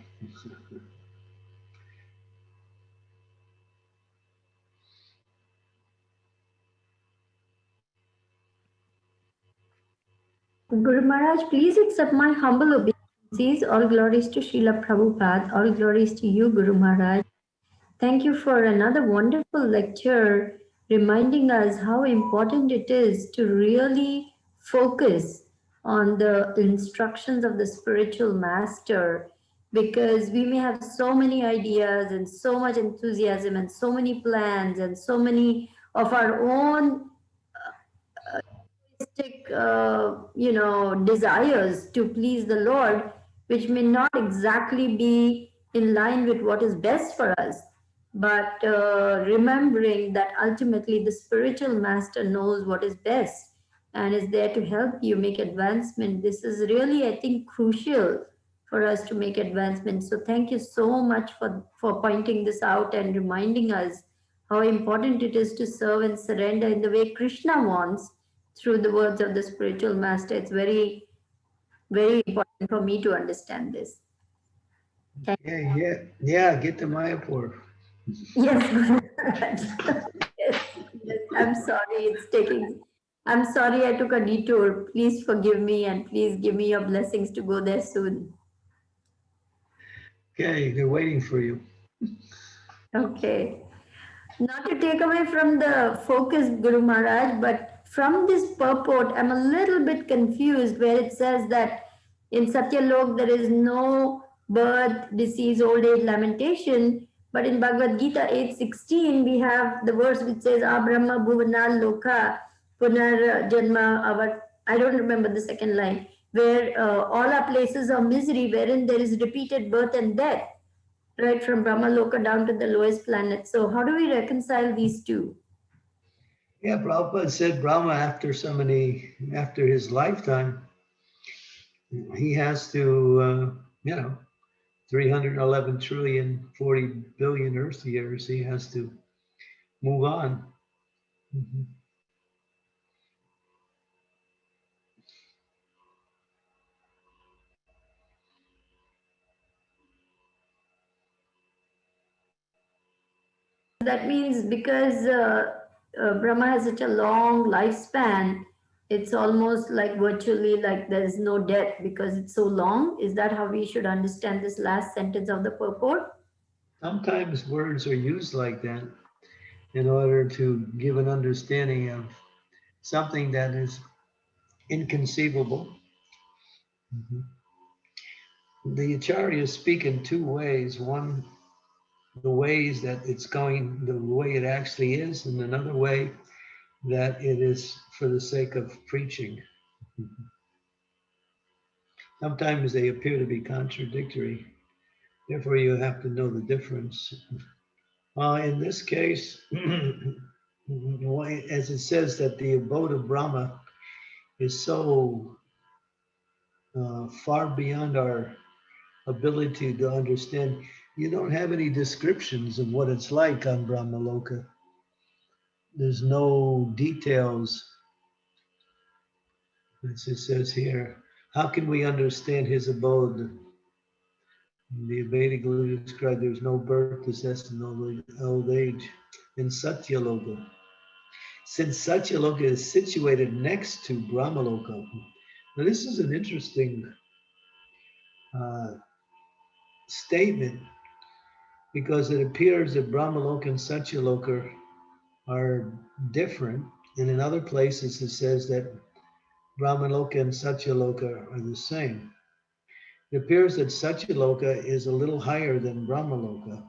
Guru Maharaj, please accept my humble obeisances. All glories to Srila Prabhupada. All glories to you, Guru Maharaj. Thank you for another wonderful lecture reminding us how important it is to really focus on the instructions of the spiritual master, because we may have so many ideas and so much enthusiasm and so many plans and so many of our own desires to please the Lord, which may not exactly be in line with what is best for us. But remembering that ultimately the spiritual master knows what is best and is there to help you make advancement. This is really, I think, crucial for us to make advancement. So thank you so much for pointing this out and reminding us how important it is to serve and surrender in the way Krishna wants through the words of the spiritual master. It's very, very important for me to understand this. Yeah, get to Mayapur. Yes, yes, yes. I'm sorry. I'm sorry I took a detour. Please forgive me and please give me your blessings to go there soon. Okay, they're waiting for you. Okay. Not to take away from the focus, Guru Maharaj, but from this purport, I'm a little bit confused where it says that in Satyalok there is no birth, disease, old age, lamentation. But in Bhagavad Gita 8:16, we have the verse which says, Abrahma Bhuvanal Loka Punar Janma Avar. I don't remember the second line, where all are places of misery, wherein there is repeated birth and death, right from Brahma Loka down to the lowest planet. So how do we reconcile these two? Yeah, Prabhupada said Brahma after his lifetime, he has to, 311 trillion, 40 billion Earth years, he has to move on. Mhm. That means because Brahma has such a long lifespan, it's almost like virtually like there is no death because it's so long. Is that how we should understand this last sentence of the purport? Sometimes words are used like that in order to give an understanding of something that is inconceivable. Mhm. The acharyas speak in two ways. One, the ways that it's going, the way it actually is, and another way that it is for the sake of preaching. Sometimes they appear to be contradictory. Therefore, you have to know the difference. In this case, as it says that the abode of Brahma is so far beyond our ability to understand, you don't have any descriptions of what it's like on Brahmaloka. There's no details. As it says here, how can we understand his abode? The Vedic Guru described there's no birth, disease, and old age in Satyaloka. Since Satyaloka is situated next to Brahmaloka, now this is an interesting statement because it appears that Brahmaloka and Satyaloka are different, and in other places it says that Brahmaloka and Satyaloka are the same. It appears that Satyaloka is a little higher than Brahmaloka.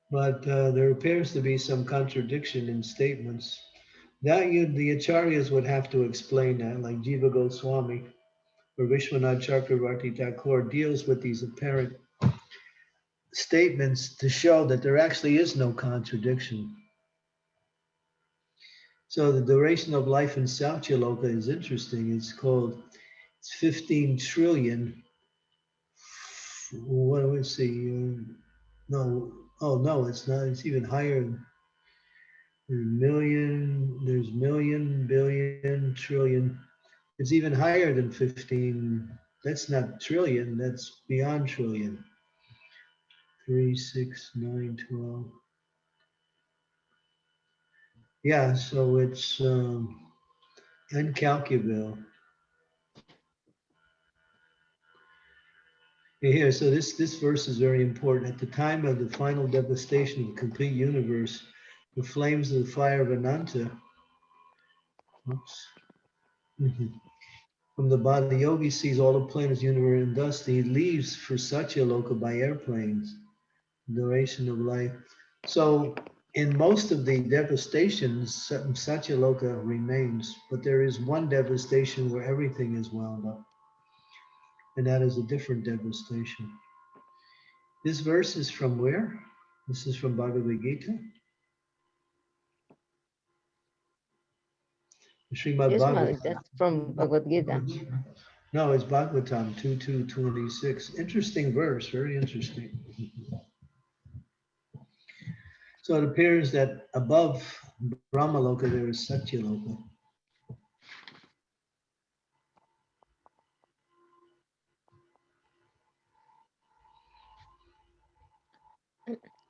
But there appears to be some contradiction in statements. The acharyas would have to explain that, like Jiva Goswami or Vishwanath Chakravarti Thakur deals with these apparent statements to show that there actually is no contradiction. So the duration of life in Satyaloka is interesting. It's 15 trillion. What do we see? No, it's not. It's even higher. There's million, billion, trillion. It's even higher than 15. That's not trillion, that's beyond trillion. 3, 6, 9, 12. Yeah, so it's incalculable. Here, so this verse is very important. At the time of the final devastation of the complete universe, the flames of the fire of Ananta, oops, from the body, yogi sees all the planets, universe, and dust. He leaves for Satyaloka by airplanes. Duration of life. So in most of the devastations, Satyaloka remains, but there is one devastation where everything is wound up, and that is a different devastation. This verse is from where? This is from Bhagavad Gita. Srimad Yes, Maharaj, Bhagavatam. that's from Bhagavad Gita. No, it's Bhagavatam 2.2.26. Interesting verse, very interesting. So it appears that above Brahmaloka there is Satyaloka.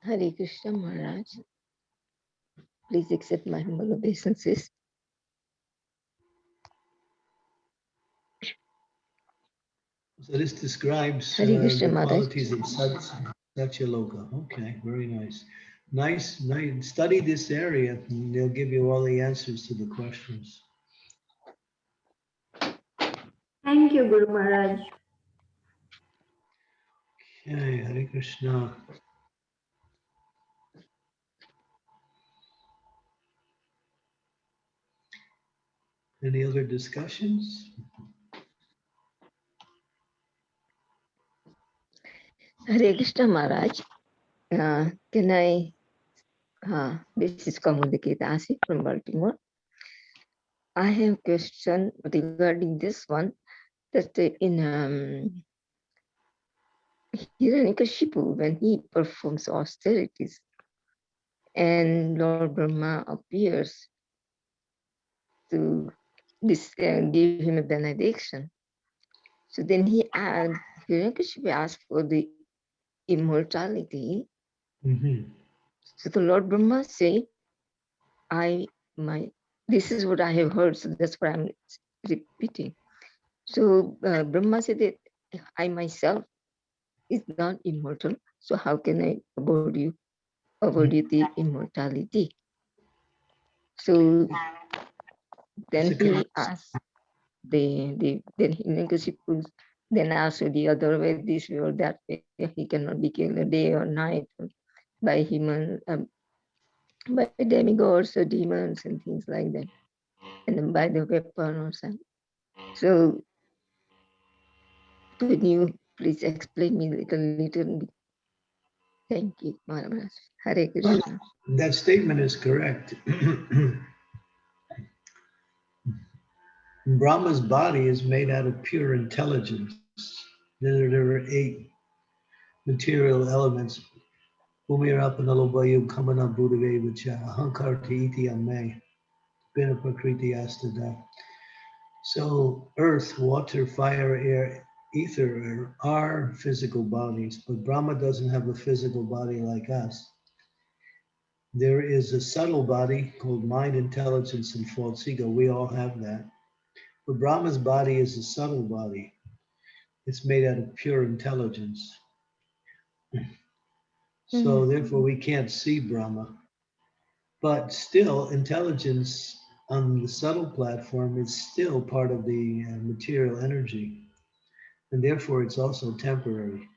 Hare Krishna Maharaj, please accept my humble obeisances. So this describes Hare Krishna the Maharaj. qualities of Satyaloka. Okay, very nice. Nice. Study this area and they'll give you all the answers to the questions. Thank you, Guru Maharaj. Okay, Hare Krishna. Any other discussions? Hare Krishna Maharaj, can I, this is Kamudiki Dasi from Baltimore. I have a question regarding this one, that in Hiranyakashipu, when he performs austerities and Lord Brahma appears to give him a benediction. So then Hiranyakashipu asked for the immortality. So the Lord Brahma say, this is what I have heard, so that's what I'm repeating. So Brahma said that I myself is not immortal, so how can I award you the immortality? So then he asked then Hiranyakashipu then asked the other way, this way or that way, he cannot be killed a day or night by human, by demigods or demons and things like that, and then by the weapon or something. So could you please explain me a little bit? Thank you, Maharaj. Hare Krishna. That statement is correct. Brahma's body is made out of pure intelligence. There are 8 material elements. Bhumirapanalobayu kamana buddhave vacha ahankarti iti ame bina prakriti astada. So earth, water, fire, air, ether are physical bodies, but Brahma doesn't have a physical body like us. There is a subtle body called mind, intelligence, and false ego. We all have that. But Brahma's body is a subtle body. It's made out of pure intelligence. So therefore we can't see Brahma. But still, intelligence on the subtle platform is still part of the material energy. And therefore it's also temporary.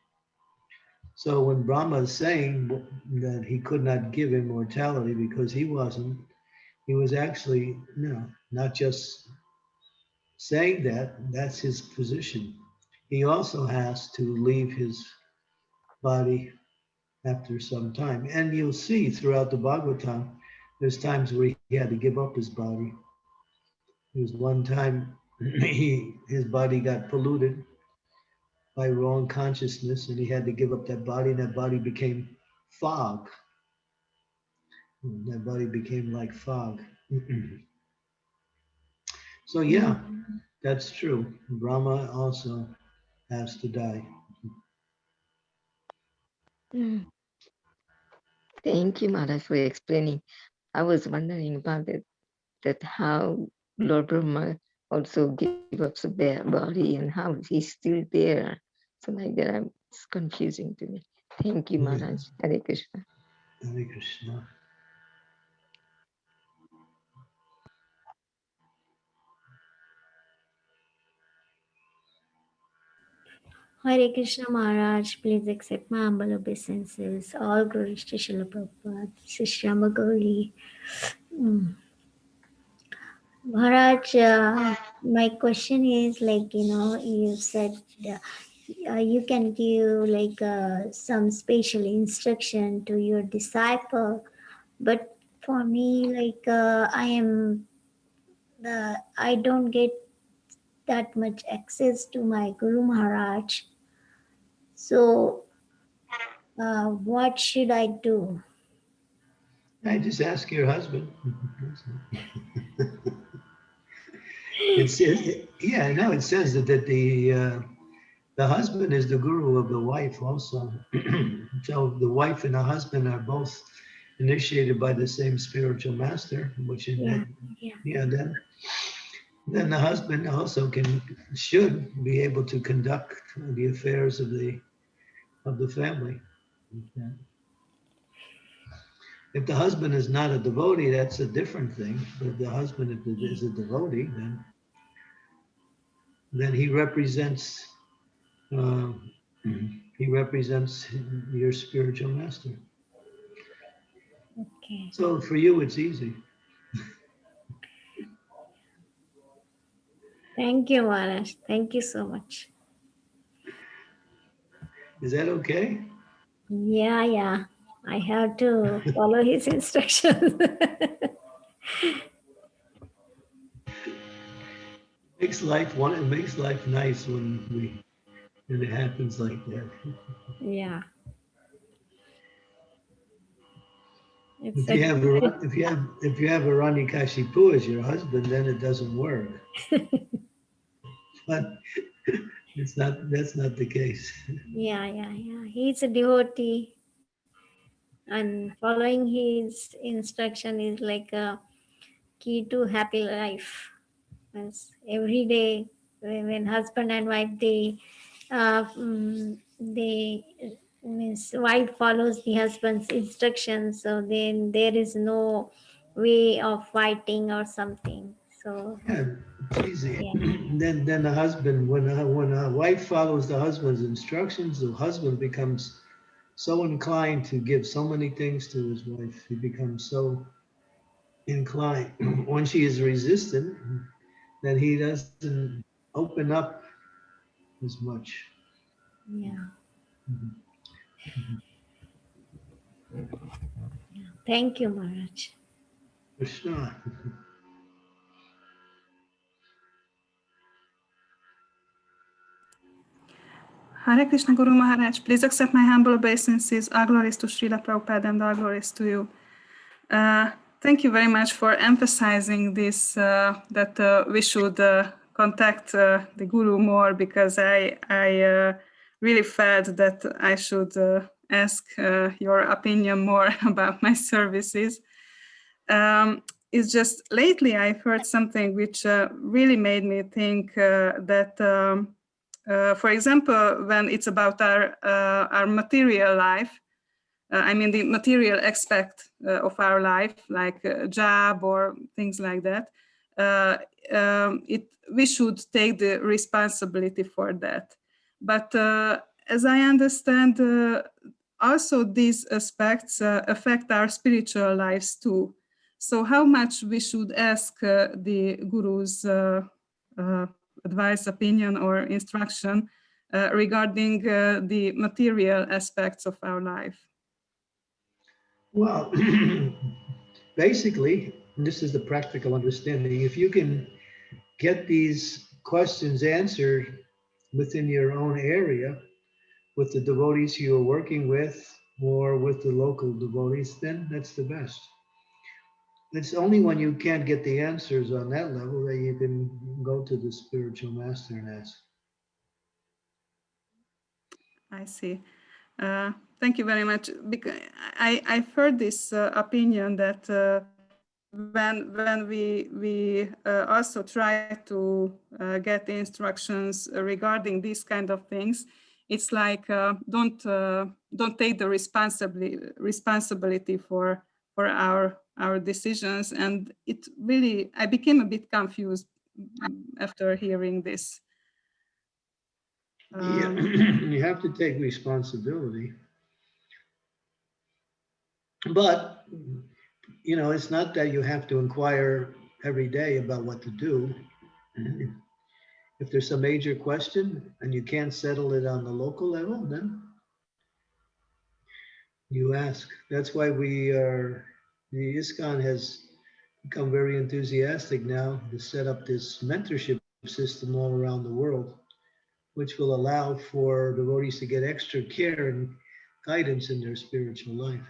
So when Brahma is saying that he could not give immortality because he wasn't, he was actually, not just saying that, that's his position. He also has to leave his body after some time. And you'll see throughout the Bhagavatam, there's times where he had to give up his body. There was one time his body got polluted by wrong consciousness and he had to give up that body and that body became fog. That body became like fog. So yeah, that's true. Brahma also has to die. Thank you, Maharaj, for explaining. I was wondering about it, that how Lord Brahma also gave up the body and how he's still there. So like that, it's confusing to me. Thank you, Maharaj. Hare Krishna. Hare Krishna. Hare Krishna Maharaj, please accept my humble obeisances. All glories to Srila Prabhupada, Sri Gauri. Maharaj, my question is like, you said you can give like some special instruction to your disciple, but for me, like I don't get that much access to my Guru Maharaj. So, what should I do? I just ask your husband. It says, yeah, no, it says that the husband is the guru of the wife also. So the wife and the husband are both initiated by the same spiritual master, which in that, yeah, then the husband also should be able to conduct the affairs of the family. Okay. If the husband is not a devotee, that's a different thing. But if the husband is a devotee, then he represents your spiritual master. Okay. So for you, it's easy. Thank you, Maharaj. Thank you so much. Is that okay? Yeah. I have to follow his instructions. It makes life nice when it happens like that. Yeah. If you have a Rani Kashipu as your husband, then it doesn't work. But that's not the case. Yeah. He's a devotee, and following his instruction is like a key to happy life. Means every day, when husband and wife they means wife follows the husband's instructions, so then there is no way of fighting or something. So Yeah, it's easy. yeah. Then the husband, when a wife follows the husband's instructions, the husband becomes so inclined to give so many things to his wife. He becomes so inclined. When she is resistant, then he doesn't open up as much. Yeah. Mhm. Thank you, Maharaj. Krishna. Hare Krishna Guru Maharaj, please accept my humble obeisances. All glories to Srila Prabhupada and all glories to you. Thank you very much for emphasizing this, that we should contact the Guru more, because I really felt that I should ask your opinion more about my services. It's just lately I've heard something which really made me think that for example, when it's about our material life, I mean the material aspect of our life, like a job or things like that, we should take the responsibility for that. But as I understand, also these aspects affect our spiritual lives too. So how much we should ask the Guru's advice, opinion, or instruction regarding the material aspects of our life? Well, basically, this is the practical understanding. If you can get these questions answered within your own area, with the devotees you are working with, or with the local devotees, then that's the best. It's only when you can't get the answers on that level that you can go to the spiritual master and ask. I see. Thank you very much. Because I've heard this opinion that when we also try to get instructions regarding these kind of things, it's like don't take the responsibility for our decisions, and it really, I became a bit confused after hearing this. Yeah, you have to take responsibility, but you know, it's not that you have to inquire every day about what to do. If there's a major question and you can't settle it on the local level, then you ask. That's why the ISKCON has become very enthusiastic now to set up this mentorship system all around the world, which will allow for devotees to get extra care and guidance in their spiritual life.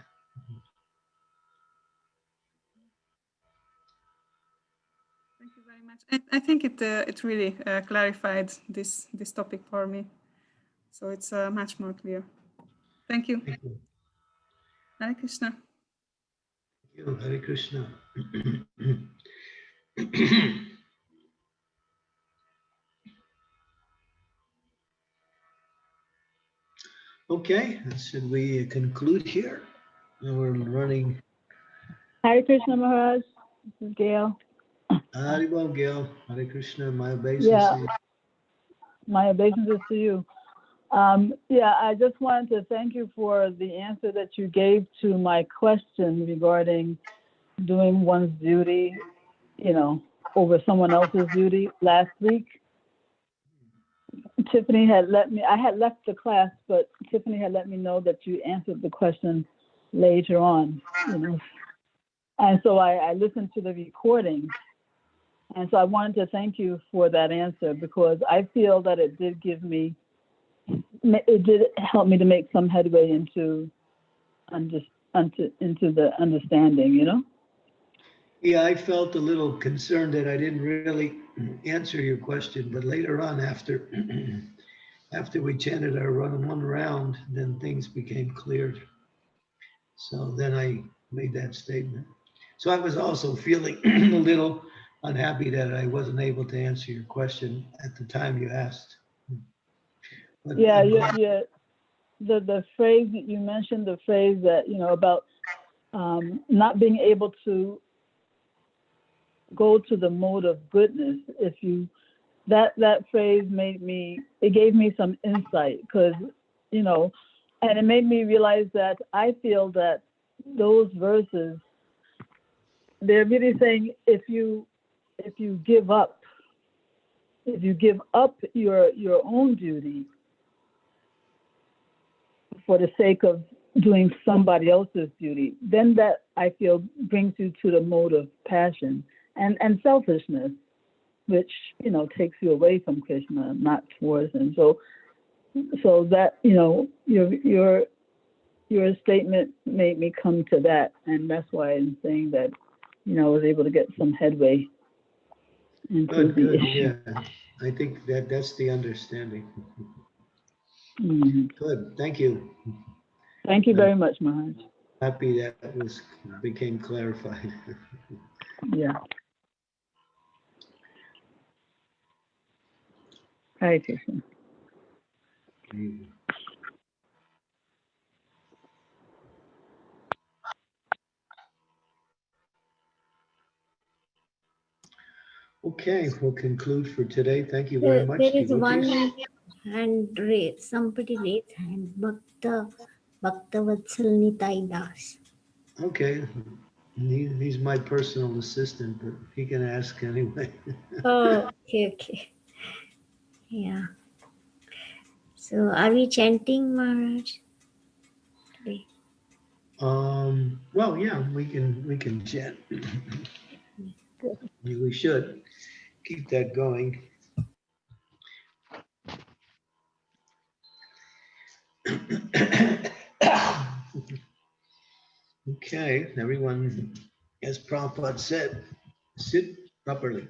Thank you very much. I think it really clarified this topic for me, so it's much more clear. Thank you. Thank you. Hare Krishna. Thank you. Hare Krishna. Okay, should we conclude here? We're running. Hare Krishna Maharaj, this is Gail. Haribol, Gail. Hare Krishna, my obeisances. Yeah, my obeisances to you. Yeah, I just wanted to thank you for the answer that you gave to my question regarding doing one's duty, you know, over someone else's duty last week. Tiffany had I had left the class, but Tiffany had let me know that you answered the question later on, you know. And so I listened to the recording. And so I wanted to thank you for that answer, because I feel that it did help me to make some headway into the understanding, you know? Yeah, I felt a little concerned that I didn't really answer your question, but later on, after we chanted our one round, then things became clear. So then I made that statement. So I was also feeling a little unhappy that I wasn't able to answer your question at the time you asked. But yeah, the phrase that you mentioned, the phrase that, you know, about not being able to go to the mode of goodness. That phrase gave me some insight, because, you know, and it made me realize that I feel that those verses, they're really saying if you give up your own duty for the sake of doing somebody else's duty, then that, I feel, brings you to the mode of passion and selfishness, which, you know, takes you away from Krishna, not towards him. So that, you know, your statement made me come to that, and that's why I'm saying that, you know, I was able to get some headway into the issue. Yeah, I think that's the understanding. Mm-hmm. Good, thank you. Thank you very much, Maharaj. Happy that became clarified. Yeah. Hare Krishna. Okay, we'll conclude for today. Thank you very much. There is one hand raised. Somebody raised hand. Bhakta Vatsal Nitai Das. Okay, he's my personal assistant, but he can ask anyway. Oh, okay. Yeah. So are we chanting, Maharaj, today? Well, yeah, we can chant. We should keep that going. Okay, everyone, as Prabhupada said, sit properly.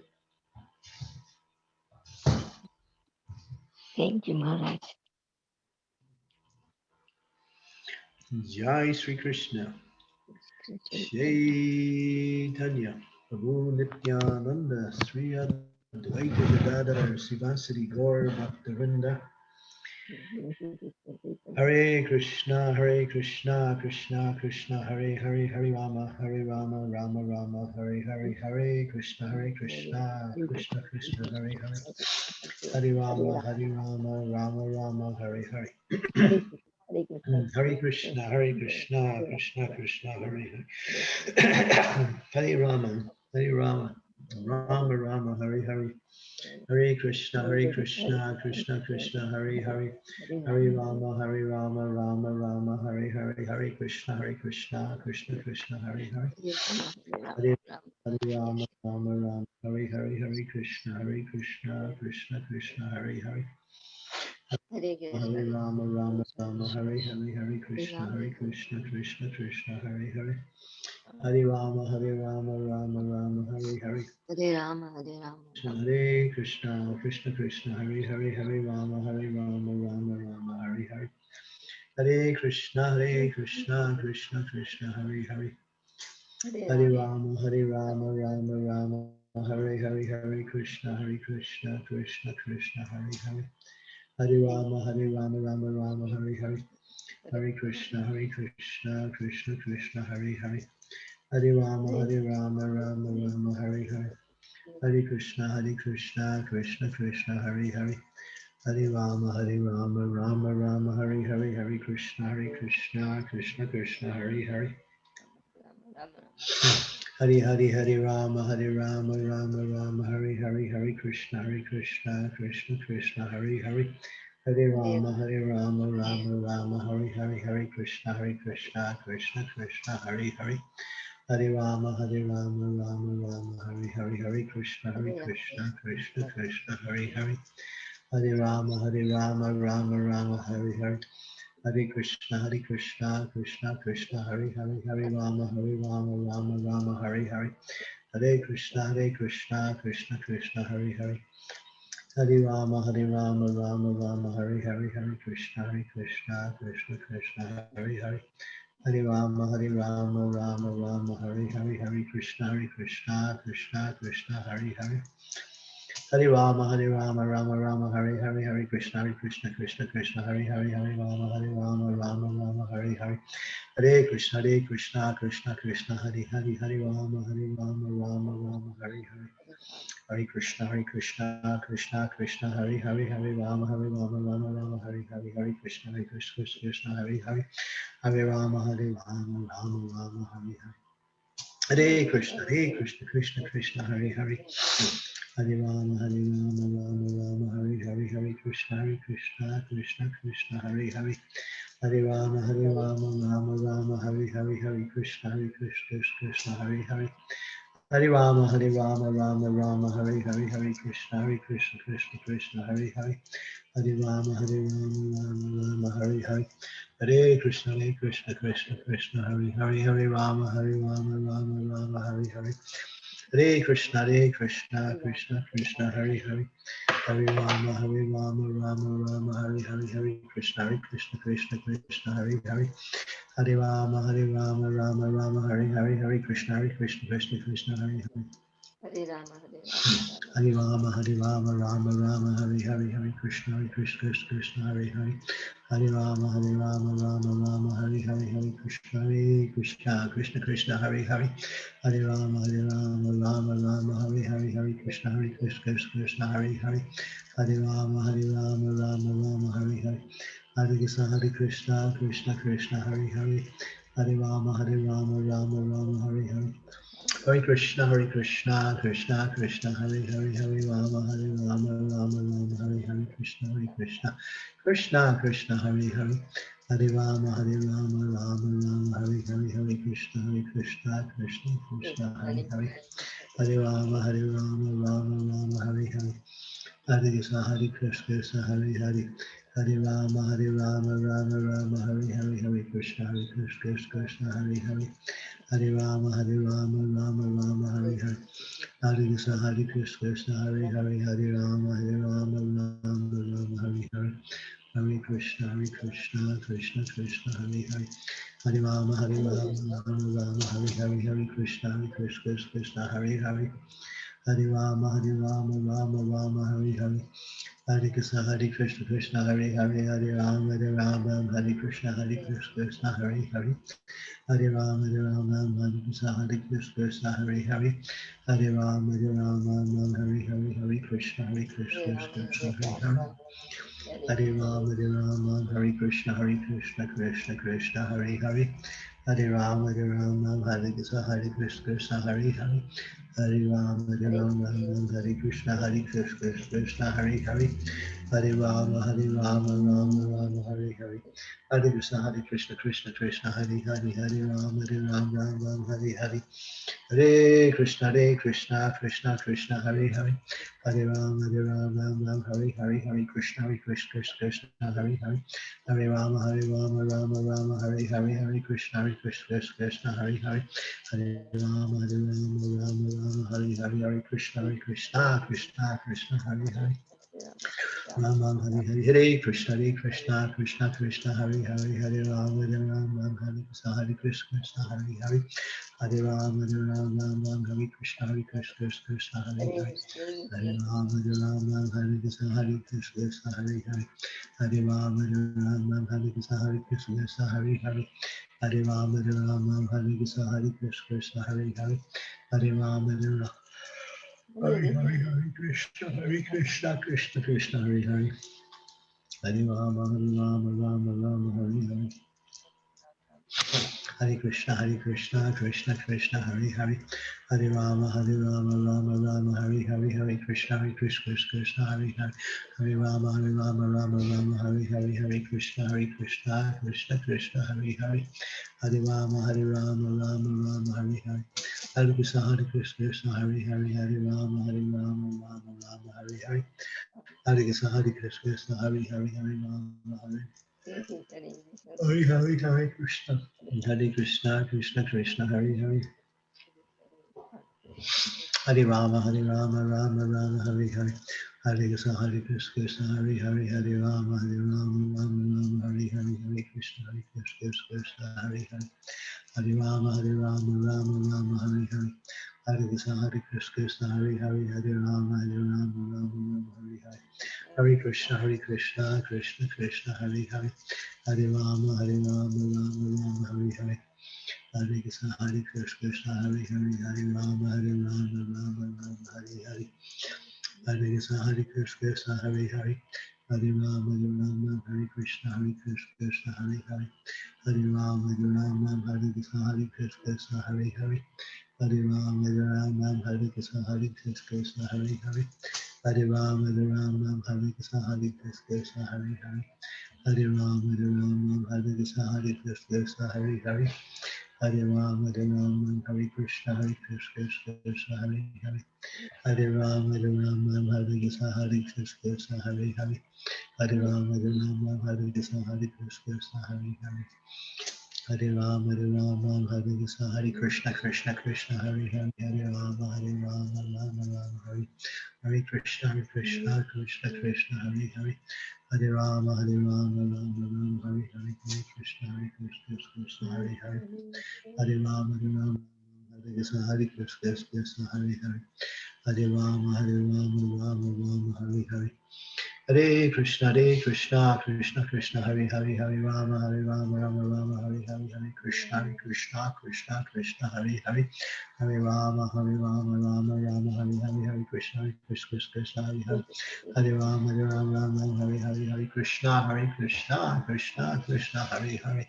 Thank you, Maharaj. Jai Sri Krishna. Chaitanya Prabhu Nityananda Sri Advaita Gadadhar Sivasadi Gaur Bhaktavinda Hare Krishna Krishna Krishna Hare Hare Hare Rama Rama Rama Hare Hare Hare Krishna Krishna Krishna Hare Hare Hare Rama Rama Rama Hare Hare Hare Krishna Krishna Krishna Hare Hare Hare Rama Rama Rama Hare Hare Hare Krishna Krishna Krishna Hare Hare Hare Rama Rama Rama Hare Hare Hare Krishna Krishna Krishna Hare Hare Hare Rama Rama Hare Hare Hare Krishna Krishna Krishna Hare Hare Hare Rama Rama Hare Hare Hare Krishna Krishna Krishna Hare Hare Hare Rama Rama Hare Hare Hare Rama, Hare Rama. Hare Krishna Krishna Hare Hare Hare Rama Rama Hare Hare Hare Krishna Krishna Krishna Hare Hare Hare Rama Rama Hare Hare Hare Krishna Krishna Krishna Hare Hare Hare Rama Rama Hare Hare Hare Krishna Krishna Hare Hare Hare Rama Rama Hare Hare Hare Krishna Krishna Hare Hare Hare Rama Rama Hare Hare Hare Krishna Krishna Hare Hare Hare Rama Rama Hare Hare Hare Krishna Krishna Hare Hare Hare Rama Rama Hare Hare Hare Krishna Krishna Hare Hare Hare Rama Rama Hare Hare Hare Krishna Krishna Hare Hare Hare Rama Rama Hare Hare Hare Krishna Krishna Hare Hare Hare Rama Rama Hare Hare Hare Krishna Krishna Hare Hare Hare Rama Rama Hare Hare Hare Krishna Krishna Hare Hare Hare Rama Rama Hare Hare Hare Krishna Krishna Hare Hare Hare Rama Rama Hare Hare Hare Krishna Krishna Hare Hare Hare Rama Rama Hare Hare Hare Krishna Krishna Hare Hare Hare Rama Rama Hare Hare Hare Krishna Krishna Hare Hare Hare Rama Rama Hare Hare Hare Krishna Krishna Hare Hare Hare Rama Rama Hare Hare Hare Krishna Krishna Hare Hare Hare Rama Rama Hare Hare Hare Krishna Krishna Hare Hare Hare Rama Rama Hare Hare Hare Krishna Krishna Hare Hare Hare Rama Rama Hare Hare Hare Krishna Krishna Hare Hare Hare Rama Rama Hare Hare Hare Krishna Krishna Hare Hare Hare Rama Rama Hare Hare Hare Krishna Krishna Hare Hare Hare Rama Rama Hare Hare Hare Krishna Krishna Hare Hare Hare Rama Rama Hare Hare Hare Krishna Krishna Hare Hare Hare Rama, Hare Rama Rama Hare Hare Hare Krishna Krishna Hare Hare Hare Rama Rama Hare Hare Hare Krishna Krishna Hare Hare Hare Rama Rama Hare Hare Hare Krishna Krishna Hare Hare Hare Rama Rama Hare Hare Hare Krishna Krishna Hare Hare Hare Rama Rama Hare Hare Hare Krishna Krishna Hare Hare Hare Rama Rama Hare Hare Krishna Krishna Hare Hare Hare Rama Rama Hare Hare Hare Krishna Krishna Hare Hare Hare Rama Rama Hare Hare Hare Krishna Hare Hare Hare Rama Rama Hare Hare Hare Krishna Krishna Hare Hare Hare Rama Rama Hare Hare Hare Krishna Hare Hare Hare Rama Rama Hare Hare Hare Krishna, Krishna Krishna, Hare Hare, Hare Rama, Rama, Hare Hare, Hare Krishna, Krishna, Hare Hare, Hare Rama, Rama, Hare Hare, Hare Krishna, Krishna, Hare Hare, Hare Rama, Hare Krishna, Krishna, Hare Hare, Hare Rama, Hare Krishna, Hare Hare, Hare Rama, Hare Hare, Hare Krishna, Krishna, Hare Hare. Hare Rama, Hare Krishna, Krishna Krishna, Hare Hare, Hare Rama, Hare Krishna, Hare Hare, Hare Rama, Hare Krishna, Krishna, Hare Hare, Hare Rama, Rama, Hare Hare, Hare Krishna, Krishna, Hare Hare, Hare Rama, Hare Hare. Hare Krishna, Krishna Krishna, Hare Hare, Hare Rama, Hare Hare, Hare Krishna, Krishna, Hare Hare, Hare Rama, Rama, Hare Hare, Hare Krishna, Krishna, Hare Hare, Hare Rama, Hare Hare, Hare Krishna, Krishna, Hare Hare. Ram Hare Hare, Hare Krishna, Krishna Hare Hare, Hare Ram, Hare Krishna, Hare Hare, Hare Ram, Hare Krishna, Krishna Hare Hare, Hare Ram, Hare Krishna, Hare Hare, Hare Ram, Hare Krishna, Hare Hare, Hare Ram, Hare Krishna, Hare Hare, Hare Ram, Hare Krishna, Krishna, Hare Hare. Hare Rama, Rama, Hare Hare. Hare Krishna, Krishna Krishna, Hare Hare. Hare Rama, Rama, Hare Hare. Hare Krishna, Krishna, Hare Hare. Hare Rama, Rama, Hare Hare. Hare Krishna, Krishna, Krishna, Hare Hare. Hare Rama, Rama, Hare Hare. Hare Krishna, Krishna, Hare Hare. Hare Rama, Rama, Hare Hare. Hare Krishna, Krishna, Hare Hare. Hare Rama, Hare Krishna. Hare Krishna, Krishna, Hare Hare. Hare Rama, Rama, Hare Hare. Hare Krishna, Krishna, Hare Hare. Hare Rama, Rama, Hare Hare. Hare Krishna, Krishna, Hare Hare. Hare Rama, Rama, Hare Hare. Hare Krishna, Krishna, Hare Hare. Hare Rama, Rama, Hare Hare. Hare Krishna, Krishna, Hare Hare. Hare Rama, Rama, Hare Hare. Hare Krishna, Krishna, Hare Hare. Hare Rama, Rama, Hare Hare. Hare Krishna, Krishna, Hare Hare. Hare Rama, Hare Krishna, Krishna, Hare Hare. Hare Rama, Hare Krishna, Hare Hare. Hare Rama, Hare Krishna, Hare Hare. Hare Rama, Hare Krishna, Hare Hare. Hare Rama, Hare Krishna, Hare Hare. Hare Rama, Hare Krishna, Krishna, Hare Hare. Hare Rama, Hare Krishna, Hare Hare. Hare Rama, Hare Krishna, Hare Hare. Hare Rama, Hare Krishna, Krishna, Hare Hare. Hare Rama, Rama, Hare Hare Krishna, Krishna, Hare Hare. Hare Rama, Rama, Hare Hare. Hare Krishna, Krishna, Hare Hare. Hare Rama, Hare Krishna, Krishna, Hare Hare. Hare Rama, Rama, Hare Hare. Hare Krishna, Krishna Krishna, Hare Hare. Hare Rama, Rama, Hare Hare. Hare Krishna, Krishna, Hare Hare. Hare Rama, Rama, Hare Hare. Hare Krishna, Krishna, Hare Hare. Hare Rama, Rama, Hare Hare. Hare Krishna, Krishna, Hare Hare.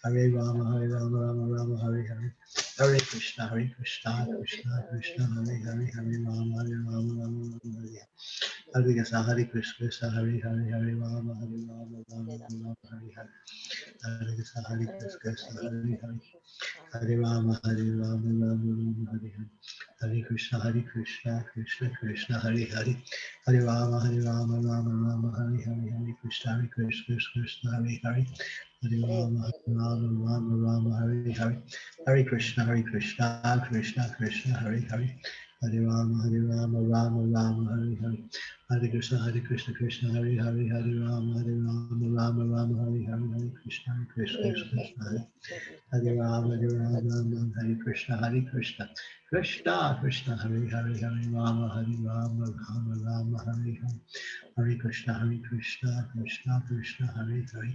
Hare Rama, Rama, Hare Hare. Hare Krishna, Krishna, Hare Hare. Hare Rama, Rama, Hare Hare. Hare Krishna, Hare Hare, Hare Rama, Rama, Hare Hare. Hare Krishna, Krishna, Hare Hare. Hare Rama, Rama, Hare Hare. Hare Krishna, Krishna, Hare Hare. Hare Rama, Rama, Hare Hare. Hare Krishna, Krishna, Hare Hare. Hare Rama, Rama, Hare Hare. Hare Krishna, Krishna, Hare Hare. Hare Rama, Rama Rama, Hare Hare. Hare Krishna, Krishna, Hare Hare, Hare Rama, Rama Rama, Hare Hare, Hare Krishna, Krishna, Hare Hare Rama, Hare Krishna, Krishna, Krishna, Hare Hare, Hare Rama, Rama Rama, Hare Hare. Hare Krishna, Krishna, Krishna, Hare Hare,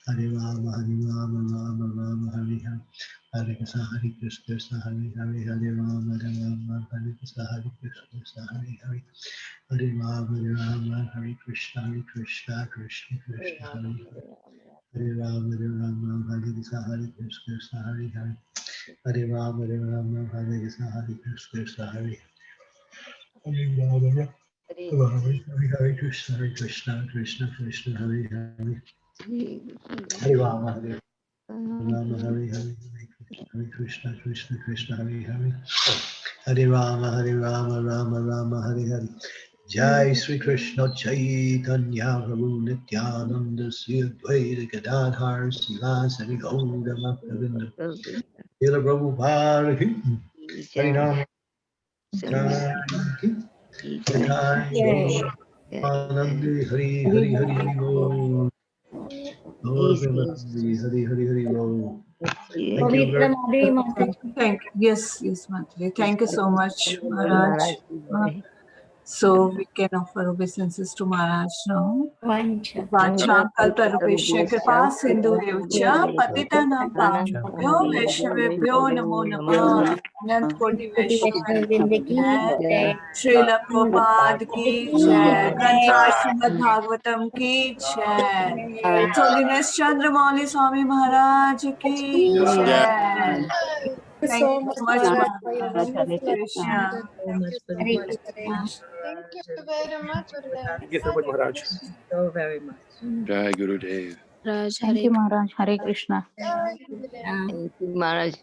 Hare Rama, Rama, Hare Hare. Hare Krishna, Krishna, Hare Hare, Hare Rama, Hare Krishna, Krishna, Hare Hare. Hare Rama, Hare Krishna, Krishna, Krishna, Hare Hare. Hare Rama, Hare Krishna, Krishna, Hare Hare. Hare Rama, Hare Krishna, Krishna, Hare Hare. Hare Rama, Hare Krishna, Krishna, Krishna, Hare Hare. Hare Rama, Hare Hare, Hare Krishna, Krishna, Hare Hare. Hare Rama, Rama, Hare Hare. Jai Sri Krishna Chaitanya Prabhu Nityananda Sri Advaita Gadadhar Sivasari Gaura Bhaktavinda Srila Prabhupada Ki Hari Rama Jai Jai Anandi Hari Hari Hari Hari Bol Gaur Premanandi Hari Hari Hari Bol. Thank you very much. Thank you. Yes, Mantri. Thank you so much, Maharaj. So we can offer obeisances to Maharaj now. Vancham kalparupeshya kripa sindhurevcha patitanam pavebhyo vaishnavebhyo namo namah. Anant koti vaishnava Srila Prabhupada ki jai. Granthar Srimad Bhagavatam ki jai. His Holiness Candramauli Swami Maharaj ki jai. Thank you so much, Maharaj. Hare Krishna. So much for the Thank you very much. Thank you so much, Maharaj. so very much. Jai Gurudev. Thank you, Maharaj. Hare Krishna. Thank you, Maharaj.